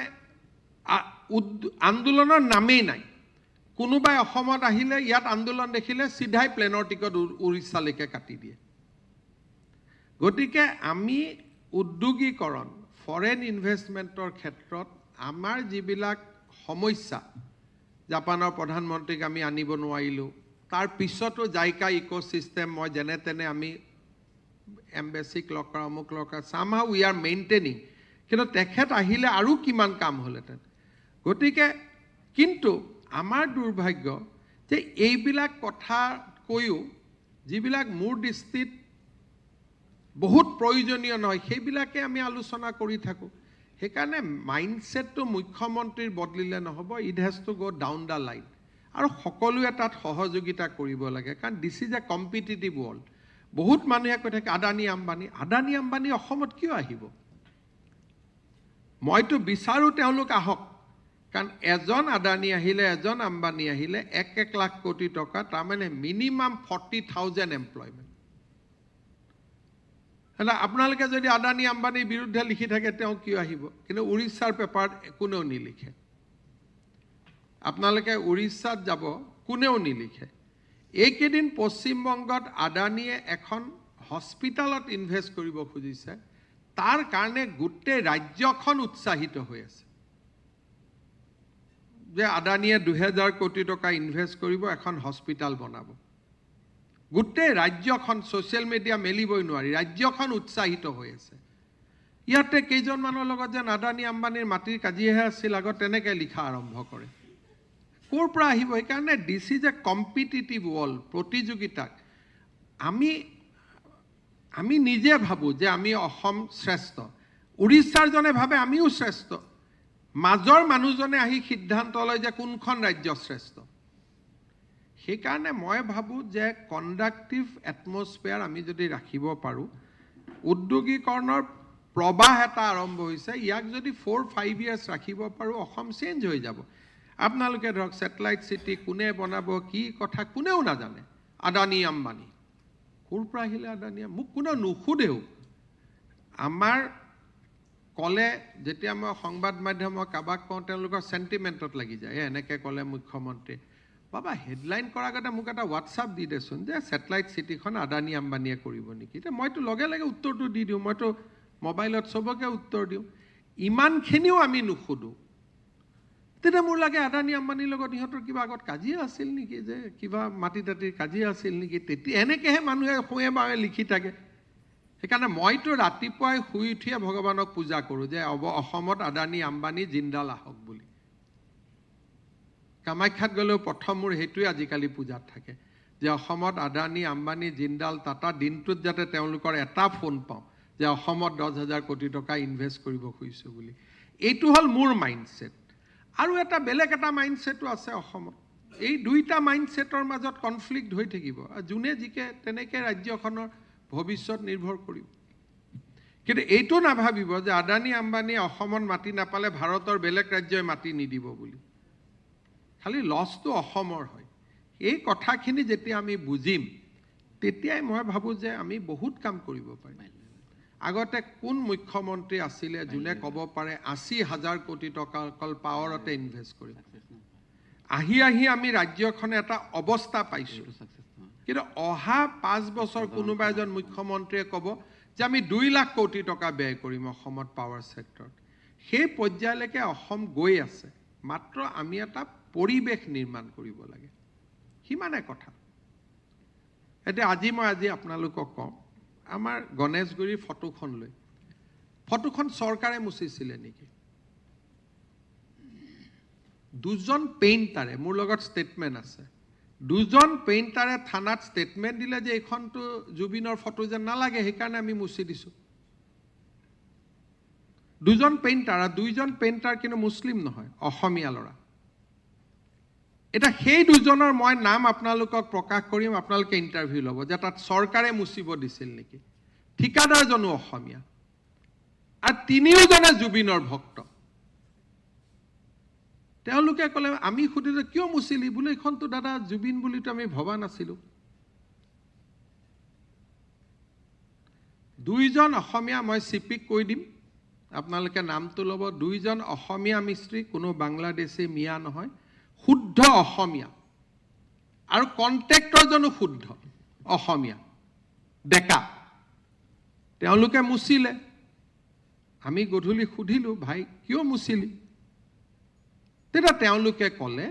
আন্দোলনৰ নামেই নাই। কোনোবাই অসমত আহিলে ইয়াত আন্দোলন দেখিলে চিধাই প্লেনৰ টিকট উৰিষ্যালৈকে কাটি দিয়ে। গতিকে আমি উদ্যোগীকৰণ, ফৰেন ইনভেষ্টমেণ্টৰ ক্ষেত্ৰত আমাৰ যিবিলাক সমস্যা, জাপানৰ প্ৰধানমন্ত্ৰীক আমি আনিব নোৱাৰিলোঁ, তাৰ পিছতো জাইকা ইক'ছিষ্টেম মই যেনে তেনে আমি এম্বেচিক লগ কৰা, অমুক লগ কৰা, সামহাউ উই আৰ মেইনটেইনিং, কিন্তু তেখেত আহিলে আৰু কিমান কাম হ'লহেঁতেন। গতিকে কিন্তু আমাৰ দুৰ্ভাগ্য যে এইবিলাক কথা কৈও যিবিলাক মোৰ দৃষ্টিত বহুত প্ৰয়োজনীয় নহয়, সেইবিলাকে আমি আলোচনা কৰি থাকোঁ। সেইকাৰণে মাইণ্ডছেটটো মুখ্যমন্ত্ৰীৰ বদলিলে নহ'ব, ইট হেজ টু গ' ডাউন দ্য লাইন, আৰু সকলোৱে তাত সহযোগিতা কৰিব লাগে। কাৰণ দিছ ইজ এ কম্পিটিটিভ ৱৰ্ল্ড। বহুত মানুহে কৈ থাকে আদানী আম্বানী অসমত কিয় আহিব? মইতো বিচাৰোঁ তেওঁলোক আহক, কাৰণ এজন আদানী আহিলে, এজন আম্বানী আহিলে 1 লাখ কোটি টকা, তাৰমানে মিনিমাম 40,000 এমপ্লয়মেণ্ট। আপোনালোকে যদি আদানী আম্বানীৰ বিৰুদ্ধে লিখি থাকে তেওঁ কিয় আহিব? কিন্তু উৰিষ্যাৰ পেপাৰত কোনেও নিলিখে, আপোনালোকে উৰিষ্যাত যাব কোনেও নিলিখে। এইকেইদিন পশ্চিমবংগত আদানীয়ে এখন হস্পিটেলত ইনভেষ্ট কৰিব খুজিছে, তাৰ কাৰণে গোটেই ৰাজ্যখন উৎসাহিত হৈ আছে। যে আদানীয়ে 2000 কোটি টকা ইনভেষ্ট কৰিব এখন হস্পিটাল বনাব গোটেই ৰাজ্যখন ছ'চিয়েল মিডিয়া মেলিবই নোৱাৰি ৰাজ্যখন উৎসাহিত হৈ আছে ইয়াতে কেইজনমানৰ লগত যেন আদানী আম্বানীৰ মাটিৰ কাজিয়াহে আছিল আগত তেনেকৈ লিখা আৰম্ভ কৰে ক'ৰ পৰা আহিব সেইকাৰণে this is a competitive world প্ৰতিযোগিতাক আমি নিজে ভাবোঁ যে আমি অসম শ্ৰেষ্ঠ উৰিষ্যাৰ জনে ভাবে আমিও শ্ৰেষ্ঠ মাজৰ মানুহজনে আহি সিদ্ধান্ত লয় যে কোনখন ৰাজ্য শ্ৰেষ্ঠ সেইকাৰণে মই ভাবোঁ যে কণ্ডাক্টিভ এটমস্ফিয়াৰ আমি যদি ৰাখিব পাৰোঁ উদ্যোগীকৰণৰ প্ৰবাহ এটা আৰম্ভ হৈছে ইয়াক যদি 4-5 ইয়াৰ্ছ ৰাখিব পাৰোঁ অসম চেঞ্জ হৈ যাব আপোনালোকে ধৰক ছেটেলাইট চিটি কোনে বনাব কি কথা কোনেও নাজানে আদানী আম্বানী ক'ৰ পৰা আহিলে আদানী মোক কোনেও নুসুধেও আমাৰ কলে যেতিয়া মই সংবাদ মাধ্যমক কাবাক কওঁ তেওঁলোকৰ সেন্টিমেন্টত লাগি যায় এনেকৈ কলে মুখ্যমন্ত্ৰী বাবা হেডলাইন কৰাৰ আগতে মোক এটা হোৱাটছআপ দি দেচোন যে ছেটেলাইট চিটিখন আদানী আম্বানীয়ে কৰিব নেকি এতিয়া মইতো লগে লগে উত্তৰটো দি দিওঁ মইতো মোবাইলত সবকে উত্তৰ দিওঁ ইমানখিনিও আমি নুসুধো তেতিয়া মোৰ লাগে আদানী আম্বানীৰ লগত ইহঁতৰ কিবা আগত কাজিয়া আছিল নেকি যে কিবা মাটি তাটিৰ কাজিয়া আছিল নেকি তেতিয়া এনেকৈহে মানুহে শুৱে বাৱে লিখি থাকে সেইকাৰণে মইতো ৰাতিপুৱাই শুই উঠিয়ে ভগৱানক পূজা কৰোঁ যে অসমত আদানী আম্বানী জিন্দাল আহক বুলি কামাখ্যাত গ'লেও প্ৰথম মোৰ সেইটোৱে আজিকালি পূজাত থাকে যে অসমত আদানী আম্বানী জিন্দাল টাটা দিনটোত যাতে তেওঁলোকৰ এটা ফোন পাওঁ যে অসমত 10,000 কোটি টকা ইনভেষ্ট কৰিব খুজিছোঁ বুলি এইটো হ'ল মোৰ মাইণ্ডছেট আৰু এটা বেলেগ এটা মাইণ্ডছেটো আছে অসমত এই দুইটা মাইণ্ডছেটৰ মাজত কনফ্লিক্ট হৈ থাকিব যোনে জিকে তেনেকৈ ৰাজ্যখনৰ ভৱিষ্যত নিৰ্ভৰ কৰিব কিন্তু এইটো নাভাবিব যে আদানী আম্বানী অসমত মাটি নাপালে ভাৰতৰ বেলেগ ৰাজ্যই মাটি নিদিব বুলি খালি লছটো অসমৰ হয় এই কথাখিনি যেতিয়া আমি বুজিম তেতিয়াই মই ভাবোঁ যে আমি বহুত কাম কৰিব পাৰিম আগতে কোন মুখ্যমন্ত্ৰী আছিলে যোনে ক'ব পাৰে 80,000 কোটি টকা অকল পাৱাৰতে ইনভেষ্ট কৰিম আহি আমি ৰাজ্যখনে এটা অৱস্থা পাইছোঁ কিন্তু অহা 5 বছৰ কোনোবা এজন মুখ্যমন্ত্ৰীয়ে ক'ব যে আমি 2 লাখ কোটি টকা ব্যয় কৰিম অসমত পাৱাৰ ছেক্টৰত সেই পৰ্যায়লৈকে অসম গৈ আছে মাত্ৰ আমি এটা পৰিৱেশ নিৰ্মাণ কৰিব লাগে সিমানে কথা এতিয়া আজি আপোনালোকক কওঁ আমাৰ গণেশগুৰিৰ ফটোখন লৈ ফটোখন চৰকাৰে মুচিছিলে নেকি দুজন পেইণ্টাৰে মোৰ লগত ষ্টেটমেণ্ট আছে দুজন পেইণ্টাৰে থানাত ষ্টেটমেণ্ট দিলে যে এইখনটো জুবিনৰ ফটো যেন নালাগে সেইকাৰণে আমি মুচি দিছোঁ দুজন পেইণ্টাৰ কিন্তু মুছলিম নহয় অসমীয়া ল'ৰা এটা সেই দুজনৰ মই নাম আপোনালোকক প্ৰকাশ কৰিম আপোনালোকে ইণ্টাৰভিউ ল'ব যে তাত চৰকাৰে মুচিব দিছিল নেকি ঠিকাদাৰজনো অসমীয়া আৰু তিনিওজনে জুবিনৰ ভক্ত তেওঁলোকে ক'লে আমি সুধিলোঁ কিয় মুচিলি বোলে এইখনতো দাদা জুবিন বুলিতো আমি ভবা নাছিলোঁ দুইজন অসমীয়া মই চিপিক কৈ দিম আপোনালোকে নামটো ল'ব দুইজন অসমীয়া মিস্ত্ৰী কোনো বাংলাদেশী মিয়া নহয় শুদ্ধ অসমীয়া আৰু কন্ট্ৰেক্টৰজনো শুদ্ধ অসমীয়া ডেকা তেওঁলোকে মুচিলে আমি গধূলি সুধিলোঁ ভাই কিয় মুচিলি তেতিয়া তেওঁলোকে ক'লে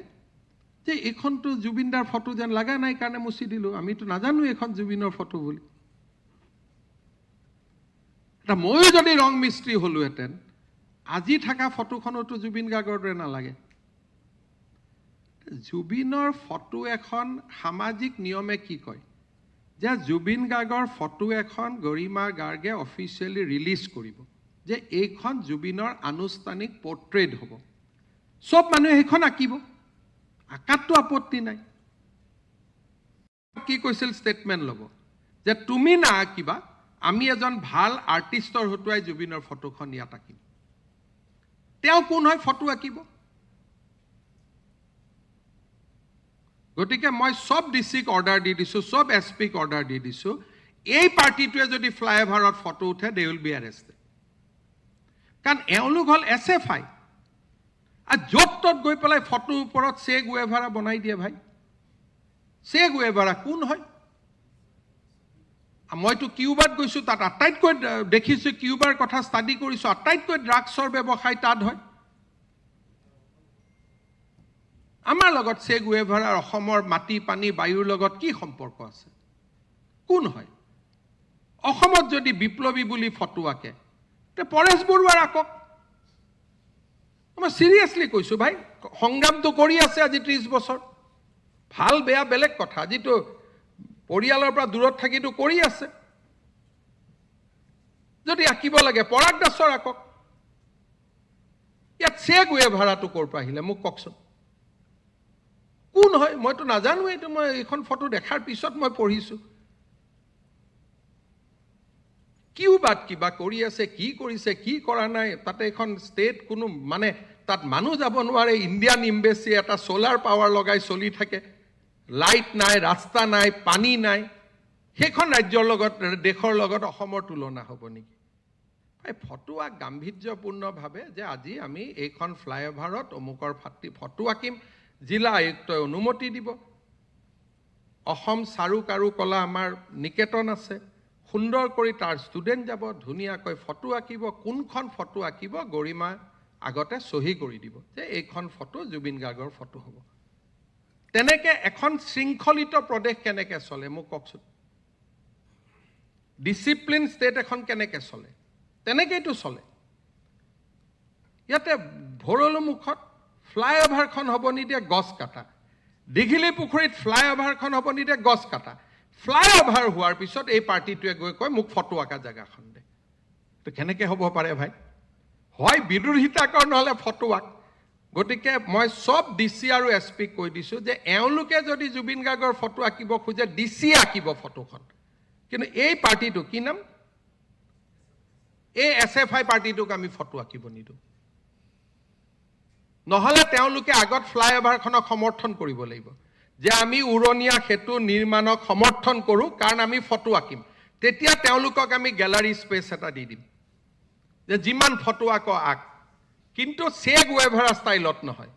যে এইখনটো জুবিনদাৰ ফটো যেন লগা নাই কাৰণে মুচি দিলোঁ আমিতো নাজানো এইখন জুবিনৰ ফটো বুলি এটা ময়ো যদি ৰং মিস্ত্ৰী হ'লোহেঁতেন আজি থকা ফটোখনতো জুবিন গাৰ্গৰ দৰে নালাগে জুবিনৰ ফটো এখন সামাজিক নিয়মে কি কয় যে জুবিন গাৰ্গৰ ফটো এখন গৰিমা গাৰ্গে অফিচিয়েলি ৰিলিজ কৰিব যে এইখন জুবিনৰ আনুষ্ঠানিক পৰ্ট্ৰেইট হ'ব সব মানুহে সেইখন আঁকিব আঁকাততো আপত্তি নাই কি কৈছিল ষ্টেটমেণ্ট ল'ব যে তুমি না আঁকিবা আমি এজন ভাল আৰ্টিষ্টৰ হতুৱাই জুবিনৰ ফটোখন ইয়াত আঁকিম তেওঁ কোন হয় ফটো আঁকিব গতিকে মই সব ডিচিক অৰ্ডাৰ দি দিছোঁ সব এছপিক অৰ্ডাৰ দি দিছোঁ এই পাৰ্টিটোৱে যদি ফ্লাইঅভাৰত ফটো উঠে দে উইল বি এৰেষ্টেড কাৰণ এওঁলোক হ'ল SFI আৰু য'ত ত'ত গৈ পেলাই ফটোৰ ওপৰত চে গুৱেভাৰা বনাই দিয়ে ভাই চে গুৱেভাৰা কোন হয় মইতো কিউবাত গৈছোঁ তাত আটাইতকৈ দেখিছোঁ কিউবাৰ কথা ষ্টাডি কৰিছোঁ আটাইতকৈ ড্ৰাগছৰ ব্যৱসায় তাত হয় আমাৰ লগত চে গুৱেভাৰাৰ অসমৰ মাটি পানী বায়ুৰ লগত কি সম্পৰ্ক আছে? কোন হয়? অসমত যদি বিপ্লৱী বুলি ফটো আঁকে তে পৰেশ বৰুৱাৰ আঁকক। মই চিৰিয়াছলি কৈছোঁ ভাই, সংগ্ৰামটো কৰি আছে আজি 30 বছৰ। ভাল বেয়া বেলেগ কথা, যিটো পৰিয়ালৰ পৰা দূৰত থাকিটো কৰি আছে। যদি আঁকিব লাগে পৰাগ দাসৰ আঁকক। ইয়াত চে গুৱেভাৰাটো ক'ৰ পৰা আহিলে মোক কওকচোন। কোন হয়? মইতো নাজানো। এইটো মই এইখন ফটো দেখাৰ পিছত মই পঢ়িছোঁ। কিউবাত কিবা কৰি আছে, কি কৰিছে, কি কৰা নাই, তাতে এখন ষ্টেট কোনো মানে তাত মানুহ যাব নোৱাৰে। ইণ্ডিয়ান এম্বেচি এটা ছ'লাৰ পাৱাৰ লগাই চলি থাকে, লাইট নাই, ৰাস্তা নাই, পানী নাই। সেইখন ৰাজ্যৰ লগত দেশৰ লগত অসমৰ তুলনা হ'ব নেকি? ফটো আঁক গাম্ভীৰ্যপূৰ্ণভাৱে যে আজি আমি এইখন ফ্লাইঅভাৰত অমুকৰ ফটো আঁকিম, জিলা আয়ুক্তই অনুমতি দিব। অসম চাৰু কাৰু কলা আমাৰ নিকেতন আছে, সুন্দৰ কৰি তাৰ ষ্টুডেণ্ট যাব, ধুনীয়াকৈ ফটো আঁকিব। কোনখন ফটো আঁকিব গৰিমা আগতে চহী কৰি দিব যে এইখন ফটো জুবিন গাৰ্গৰ ফটো হ'ব। তেনেকে এখন শৃংখলিত প্ৰদেশ কেনেকৈ চলে মোক কওকচোন। ডিচিপ্লিন ষ্টেট এখন কেনেকৈ চলে? তেনেকৈতো চলে। ইয়াতে ভৰলুমুখত ফ্লাইঅভাৰখন হ'ব নিদিয়ে, গছ কাটা। দীঘিলী পুখুৰীত ফ্লাইঅভাৰখন হ'ব নিদিয়ে, গছ কাটা। ফ্লাইঅভাৰ হোৱাৰ পিছত এই পাৰ্টিটোৱে গৈ কয় মোক ফটো আঁকা জেগাখন দে। তো কেনেকৈ হ'ব পাৰে ভাই? হয় বিৰোধিতা কৰ, নহ'লে ফটো আঁক। গতিকে মই চব DC আৰু SP কৈ দিছোঁ যে এওঁলোকে যদি জুবিন গাৰ্গৰ ফটো আঁকিব খোজে DC আঁকিব ফটোখন। কিন্তু এই পাৰ্টিটো কি নাম, এই SFI পাৰ্টিটোক আমি ফটো আঁকিব নিদিওঁ। নহ'লে তেওঁলোকে আগত ফ্লাইঅভাৰখনক সমৰ্থন কৰিব লাগিব যে আমি উৰণীয়া সেতু নিৰ্মাণক সমৰ্থন কৰোঁ কাৰণ আমি ফটো আঁকিম। তেতিয়া তেওঁলোকক আমি গেলাৰী স্পেচ এটা দি দিম যে যিমান ফটো আঁক আঁক, কিন্তু চে গুৱেভাৰা ষ্টাইলত নহয়।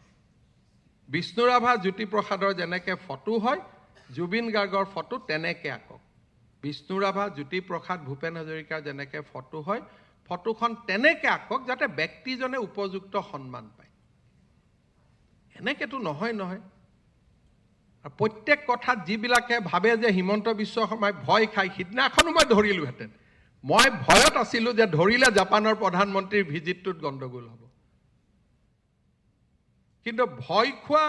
বিষ্ণুৰাভা জ্যোতিপ্ৰসাদৰ যেনেকৈ ফটো হয়, জুবিন গাৰ্গৰ ফটো তেনেকৈ আঁকক। বিষ্ণুৰাভা জ্যোতিপ্ৰসাদ ভূপেন হাজৰিকাৰ যেনেকৈ ফটো হয়, ফটোখন তেনেকৈ আঁকক যাতে ব্যক্তিজনে উপযুক্ত সন্মান পায়। এনেকৈতো নহয়। আৰু প্ৰত্যেক কথাত যিবিলাকে ভাবে যে হিমন্ত বিশ্ব শৰ্মাই ভয় খায়, সিদিনাখনো মই ধৰিলোহেঁতেন। মই ভয়ত আছিলোঁ যে ধৰিলে জাপানৰ প্ৰধানমন্ত্ৰীৰ ভিজিটটোত গণ্ডগোল হ'ব। কিন্তু ভয় খোৱা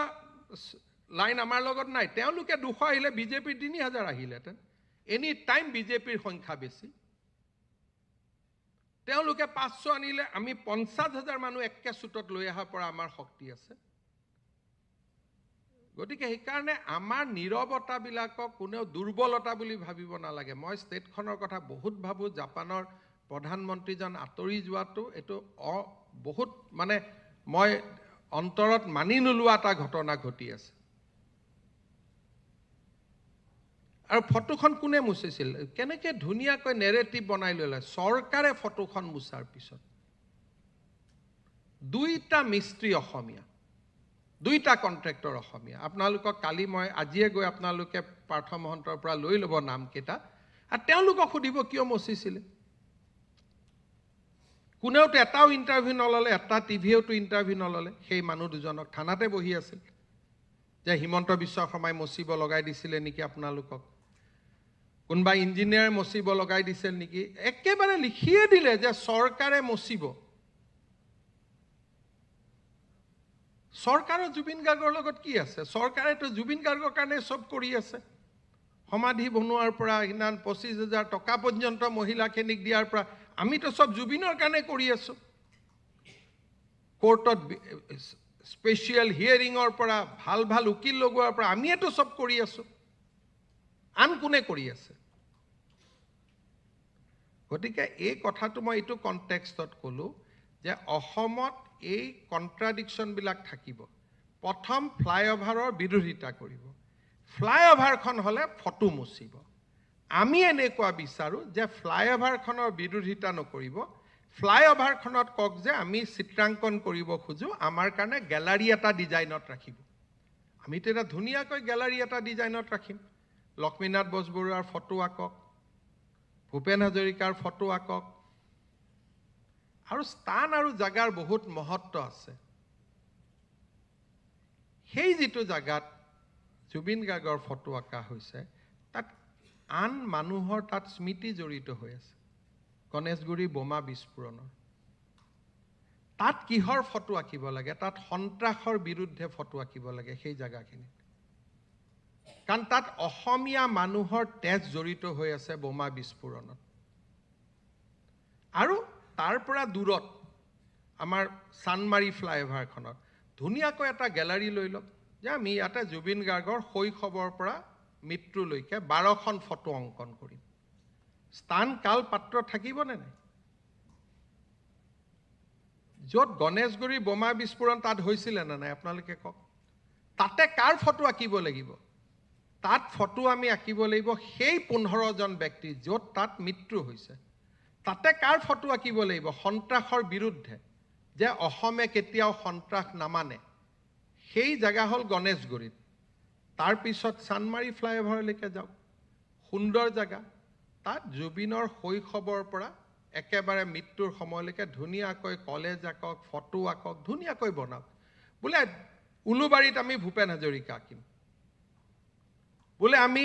লাইন আমাৰ লগত নাই। তেওঁলোকে 200 আহিলে বিজেপিৰ 3000 আহিলেহেঁতেন। এনি টাইম বিজেপিৰ সংখ্যা বেছি। তেওঁলোকে 500 আনিলে আমি 50,000 মানুহ একে চুটত লৈ অহাৰ পৰা আমাৰ শক্তি আছে। গতিকে সেইকাৰণে আমাৰ নীৰৱতাবিলাকক কোনেও দুৰ্বলতা বুলি ভাবিব নালাগে। মই ষ্টেটখনৰ কথা বহুত ভাবোঁ। জাপানৰ প্ৰধানমন্ত্ৰীজন আঁতৰি যোৱাটো এইটো বহুত মানে মই অন্তৰত মানি নোলোৱা এটা ঘটনা ঘটি আছে। আৰু ফটোখন কোনে মুচিছিল? কেনেকৈ ধুনীয়াকৈ নেৰেটিভ বনাই ল'লে চৰকাৰে ফটোখন মুচাৰ পিছত। 2টা মিস্ত্ৰী অসমীয়া, 2টা কণ্ট্ৰেক্টৰ অসমীয়া। আপোনালোকক কালি মই আজিয়ে গৈ আপোনালোকে পাৰ্থ মহন্তৰ পৰা লৈ ল'ব নামকেইটা, আৰু তেওঁলোকক সুধিব কিয় মচিছিলে। কোনেওতো এটাও ইণ্টাৰভিউ নল'লে, এটা টিভিয়েওতো ইণ্টাৰভিউ নল'লে। সেই মানুহ দুজনক থানাতে বহি আছিল যে হিমন্ত বিশ্ব শৰ্মাই মচিব লগাই দিছিলে নেকি আপোনালোকক, কোনোবা ইঞ্জিনিয়াৰ মচিব লগাই দিছিল নেকি। একেবাৰে লিখিয়ে দিলে যে চৰকাৰে মচিব। চৰকাৰৰ জুবিন গাৰ্গৰ লগত কি আছে? চৰকাৰেতো জুবিন গাৰ্গৰ কাৰণে চব কৰি আছে। সমাধি বনোৱাৰ পৰা সিদিনা 25,000 টকা পৰ্যন্ত মহিলাখিনিক দিয়াৰ পৰা আমিতো চব জুবিনৰ কাৰণে কৰি আছোঁ। কোৰ্টত স্পেচিয়েল হিয়াৰিঙৰ পৰা ভাল উকিল লগোৱাৰ পৰা আমিয়েতো চব কৰি আছোঁ। আন কোনে কৰি আছে? গতিকে এই কথাটো মই এইটো কনটেক্সটত ক'লোঁ যে অসমত এই কণ্ট্ৰাডিকশ্যনবিলাক থাকিব। প্ৰথম ফ্লাইঅভাৰৰ বিৰোধিতা কৰিব, ফ্লাইঅভাৰখন হ'লে ফটো মুচিব। আমি এনেকুৱা বিচাৰোঁ যে ফ্লাইঅভাৰখনৰ বিৰোধিতা নকৰিব, ফ্লাইঅভাৰখনত কওক যে আমি চিত্ৰাংকন কৰিব খোজোঁ, আমাৰ কাৰণে গেলাৰী এটা ডিজাইনত ৰাখিব। আমিতো এটা ধুনীয়াকৈ গেলাৰী এটা ডিজাইনত ৰাখিম। লক্ষ্মীনাথ বেজবৰুৱাৰ ফটো আঁকক, ভূপেন হাজৰিকাৰ ফটো আঁকক। আৰু স্থান আৰু জাগাৰ বহুত মহত্ব আছে। সেই যিটো জাগাত জুবিন গাৰ্গৰ ফটো আঁকা হৈছে তাত আন মানুহৰ তাত স্মৃতি জড়িত হৈ আছে গণেশগুৰি বোমা বিস্ফোৰণৰ তাত কিহৰ ফটো আঁকিব লাগে তাত সন্ত্ৰাসৰ বিৰুদ্ধে ফটো আঁকিব লাগে সেই জাগাখিনিত কাৰণ তাত অসমীয়া মানুহৰ তেজ জড়িত হৈ আছে বোমা বিস্ফোৰণত আৰু তাৰ পৰা দূৰত আমাৰ চানমাৰী ফ্লাইঅভাৰখনত ধুনীয়াকৈ এটা গেলাৰী লৈ লওক যে আমি ইয়াতে জুবিন গাৰ্গৰ শৈশৱৰ পৰা মৃত্যুলৈকে 12খন ফটো অংকন কৰিম স্থান কাল পাত্ৰ থাকিবনে নাই য'ত গণেশগুৰি বোমা বিস্ফোৰণ তাত হৈছিলে নে নাই আপোনালোকে কওক তাতে কাৰ ফটো আঁকিব লাগিব তাত ফটো আমি আঁকিব লাগিব সেই 15জন ব্যক্তি য'ত তাত মৃত্যু হৈছে তাতে কাৰ ফটো আঁকিব লাগিব সন্ত্ৰাসৰ বিৰুদ্ধে যে অসমে কেতিয়াও সন্ত্ৰাস নামানে সেই জাগা হ'ল গণেশগুৰিত তাৰ পিছত চানমাৰী ফ্লাইঅভাৰলৈকে যাওক সুন্দৰ জাগা তাত জুবিনৰ শৈশৱৰ পৰা একেবাৰে মৃত্যুৰ সময়লৈকে ধুনীয়াকৈ কলেজ আঁকক ফটো আঁকক ধুনীয়াকৈ বনাওক বোলে উলুবাৰীত আমি ভূপেন হাজৰিকা আঁকিম বোলে আমি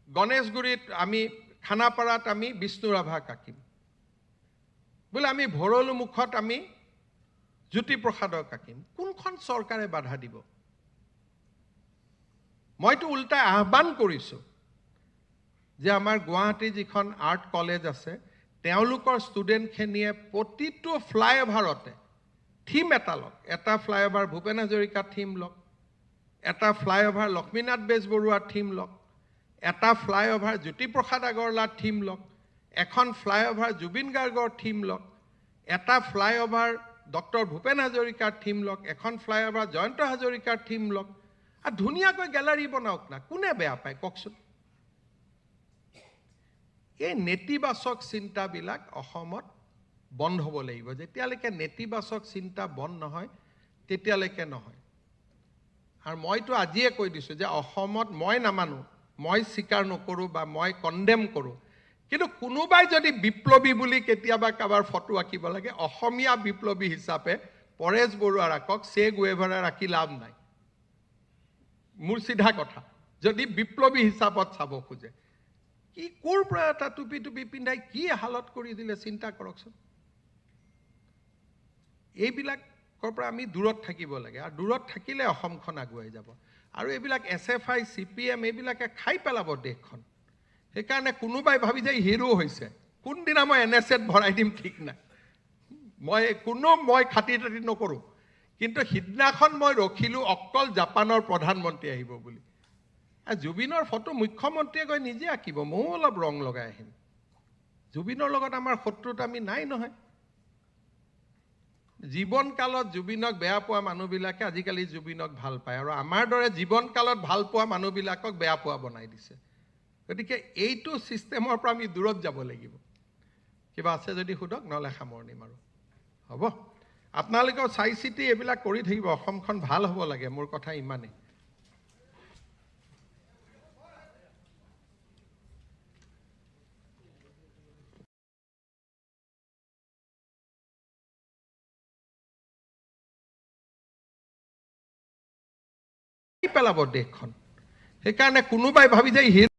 গণেশগুৰিত আমি খানাপাৰাত আমি বিষ্ণু ৰাভাক আঁকিম বোলে আমি ভৰলুমুখত আমি জ্যোতিপ্ৰসাদক আঁকিম কোনখন চৰকাৰে বাধা দিব মইতো উল্টাই আহ্বান কৰিছোঁ যে আমাৰ গুৱাহাটী যিখন আৰ্ট কলেজ আছে তেওঁলোকৰ ষ্টুডেণ্টখিনিয়ে প্ৰতিটো ফ্লাইঅভাৰতে থিম এটা লওক এটা ফ্লাইঅভাৰ ভূপেন হাজৰিকা থিম লওক এটা ফ্লাইঅভাৰ লক্ষ্মীনাথ বেজবৰুৱাৰ থিম লওক এটা ফ্লাইঅভাৰ জ্যোতিপ্ৰসাদ আগৰৱালাৰ থিম লওক এখন ফ্লাইঅভাৰ জুবিন গাৰ্গৰ থিম লওক এটা ফ্লাইঅভাৰ ডক্টৰ ভূপেন হাজৰিকাৰ থিম লওক এখন ফ্লাইঅভাৰ জয়ন্ত হাজৰিকাৰ থিম লওক আৰু ধুনীয়াকৈ গেলাৰী বনাওক না কোনে বেয়া পায় কওকচোন এই নেতিবাচক চিন্তাবিলাক অসমত বন্ধ হ'ব লাগিব যেতিয়ালৈকে নেতিবাচক চিন্তা বন্ধ নহয় তেতিয়ালৈকে নহয় আৰু মইতো আজিয়ে কৈ দিছোঁ যে অসমত মই নামানো মই স্বীকাৰ নকৰোঁ বা মই কণ্ডেম কৰোঁ কিন্তু কোনোবাই যদি বিপ্লৱী বুলি কেতিয়াবা কাৰোবাৰ ফটো আঁকিব লাগে অসমীয়া বিপ্লৱী হিচাপে পৰেশ বৰুৱাৰ আঁকক চে গুৱেভাৰাৰ আঁকি লাভ নাই মোৰ চিধা কথা যদি বিপ্লৱী হিচাপত চাব খোজে কি ক'ৰ পৰা এটা টুপি টুপি পিন্ধাই কি হালত কৰি দিলে চিন্তা কৰকচোন এইবিলাকৰ পৰা আমি দূৰত থাকিব লাগে আৰু দূৰত থাকিলে অসমখন আগুৱাই যাব আৰু এইবিলাক SFI CPM এইবিলাকে খাই পেলাব দেশখন সেইকাৰণে কোনোবাই ভাবি যায় হিৰো হৈছে কোনদিনা মই NSAত ভৰাই দিম ঠিক নাই মই খাতি তাতি নকৰোঁ কিন্তু সিদিনাখন মই ৰখিলোঁ অকল জাপানৰ প্ৰধানমন্ত্ৰী আহিব বুলি জুবিনৰ ফটো মুখ্যমন্ত্ৰীয়ে গৈ নিজে আঁকিব ময়ো অলপ ৰং লগাই আহিম জুবিনৰ লগত আমাৰ শত্ৰুতা আমি নাই নহয় জীৱনকালত জুবিনক বেয়া পোৱা মানুহবিলাকে আজিকালি জুবিনক ভাল পায় আৰু আমাৰ দৰে জীৱনকালত ভাল পোৱা মানুহবিলাকক বেয়া পোৱা বনাই দিছে গতিকে এইটো ছিষ্টেমৰ পৰা আমি দূৰত যাব লাগিব কিবা আছে যদি সোধক নহ'লে সামৰণি মাৰোঁ হ'ব আপোনালোকেও চাই চিতি এইবিলাক কৰি থাকিব অসমখন ভাল হ'ব লাগে মোৰ কথা ইমানেই পেলাব দেশখন সেইকাৰণে কোনোবাই ভাবি যায়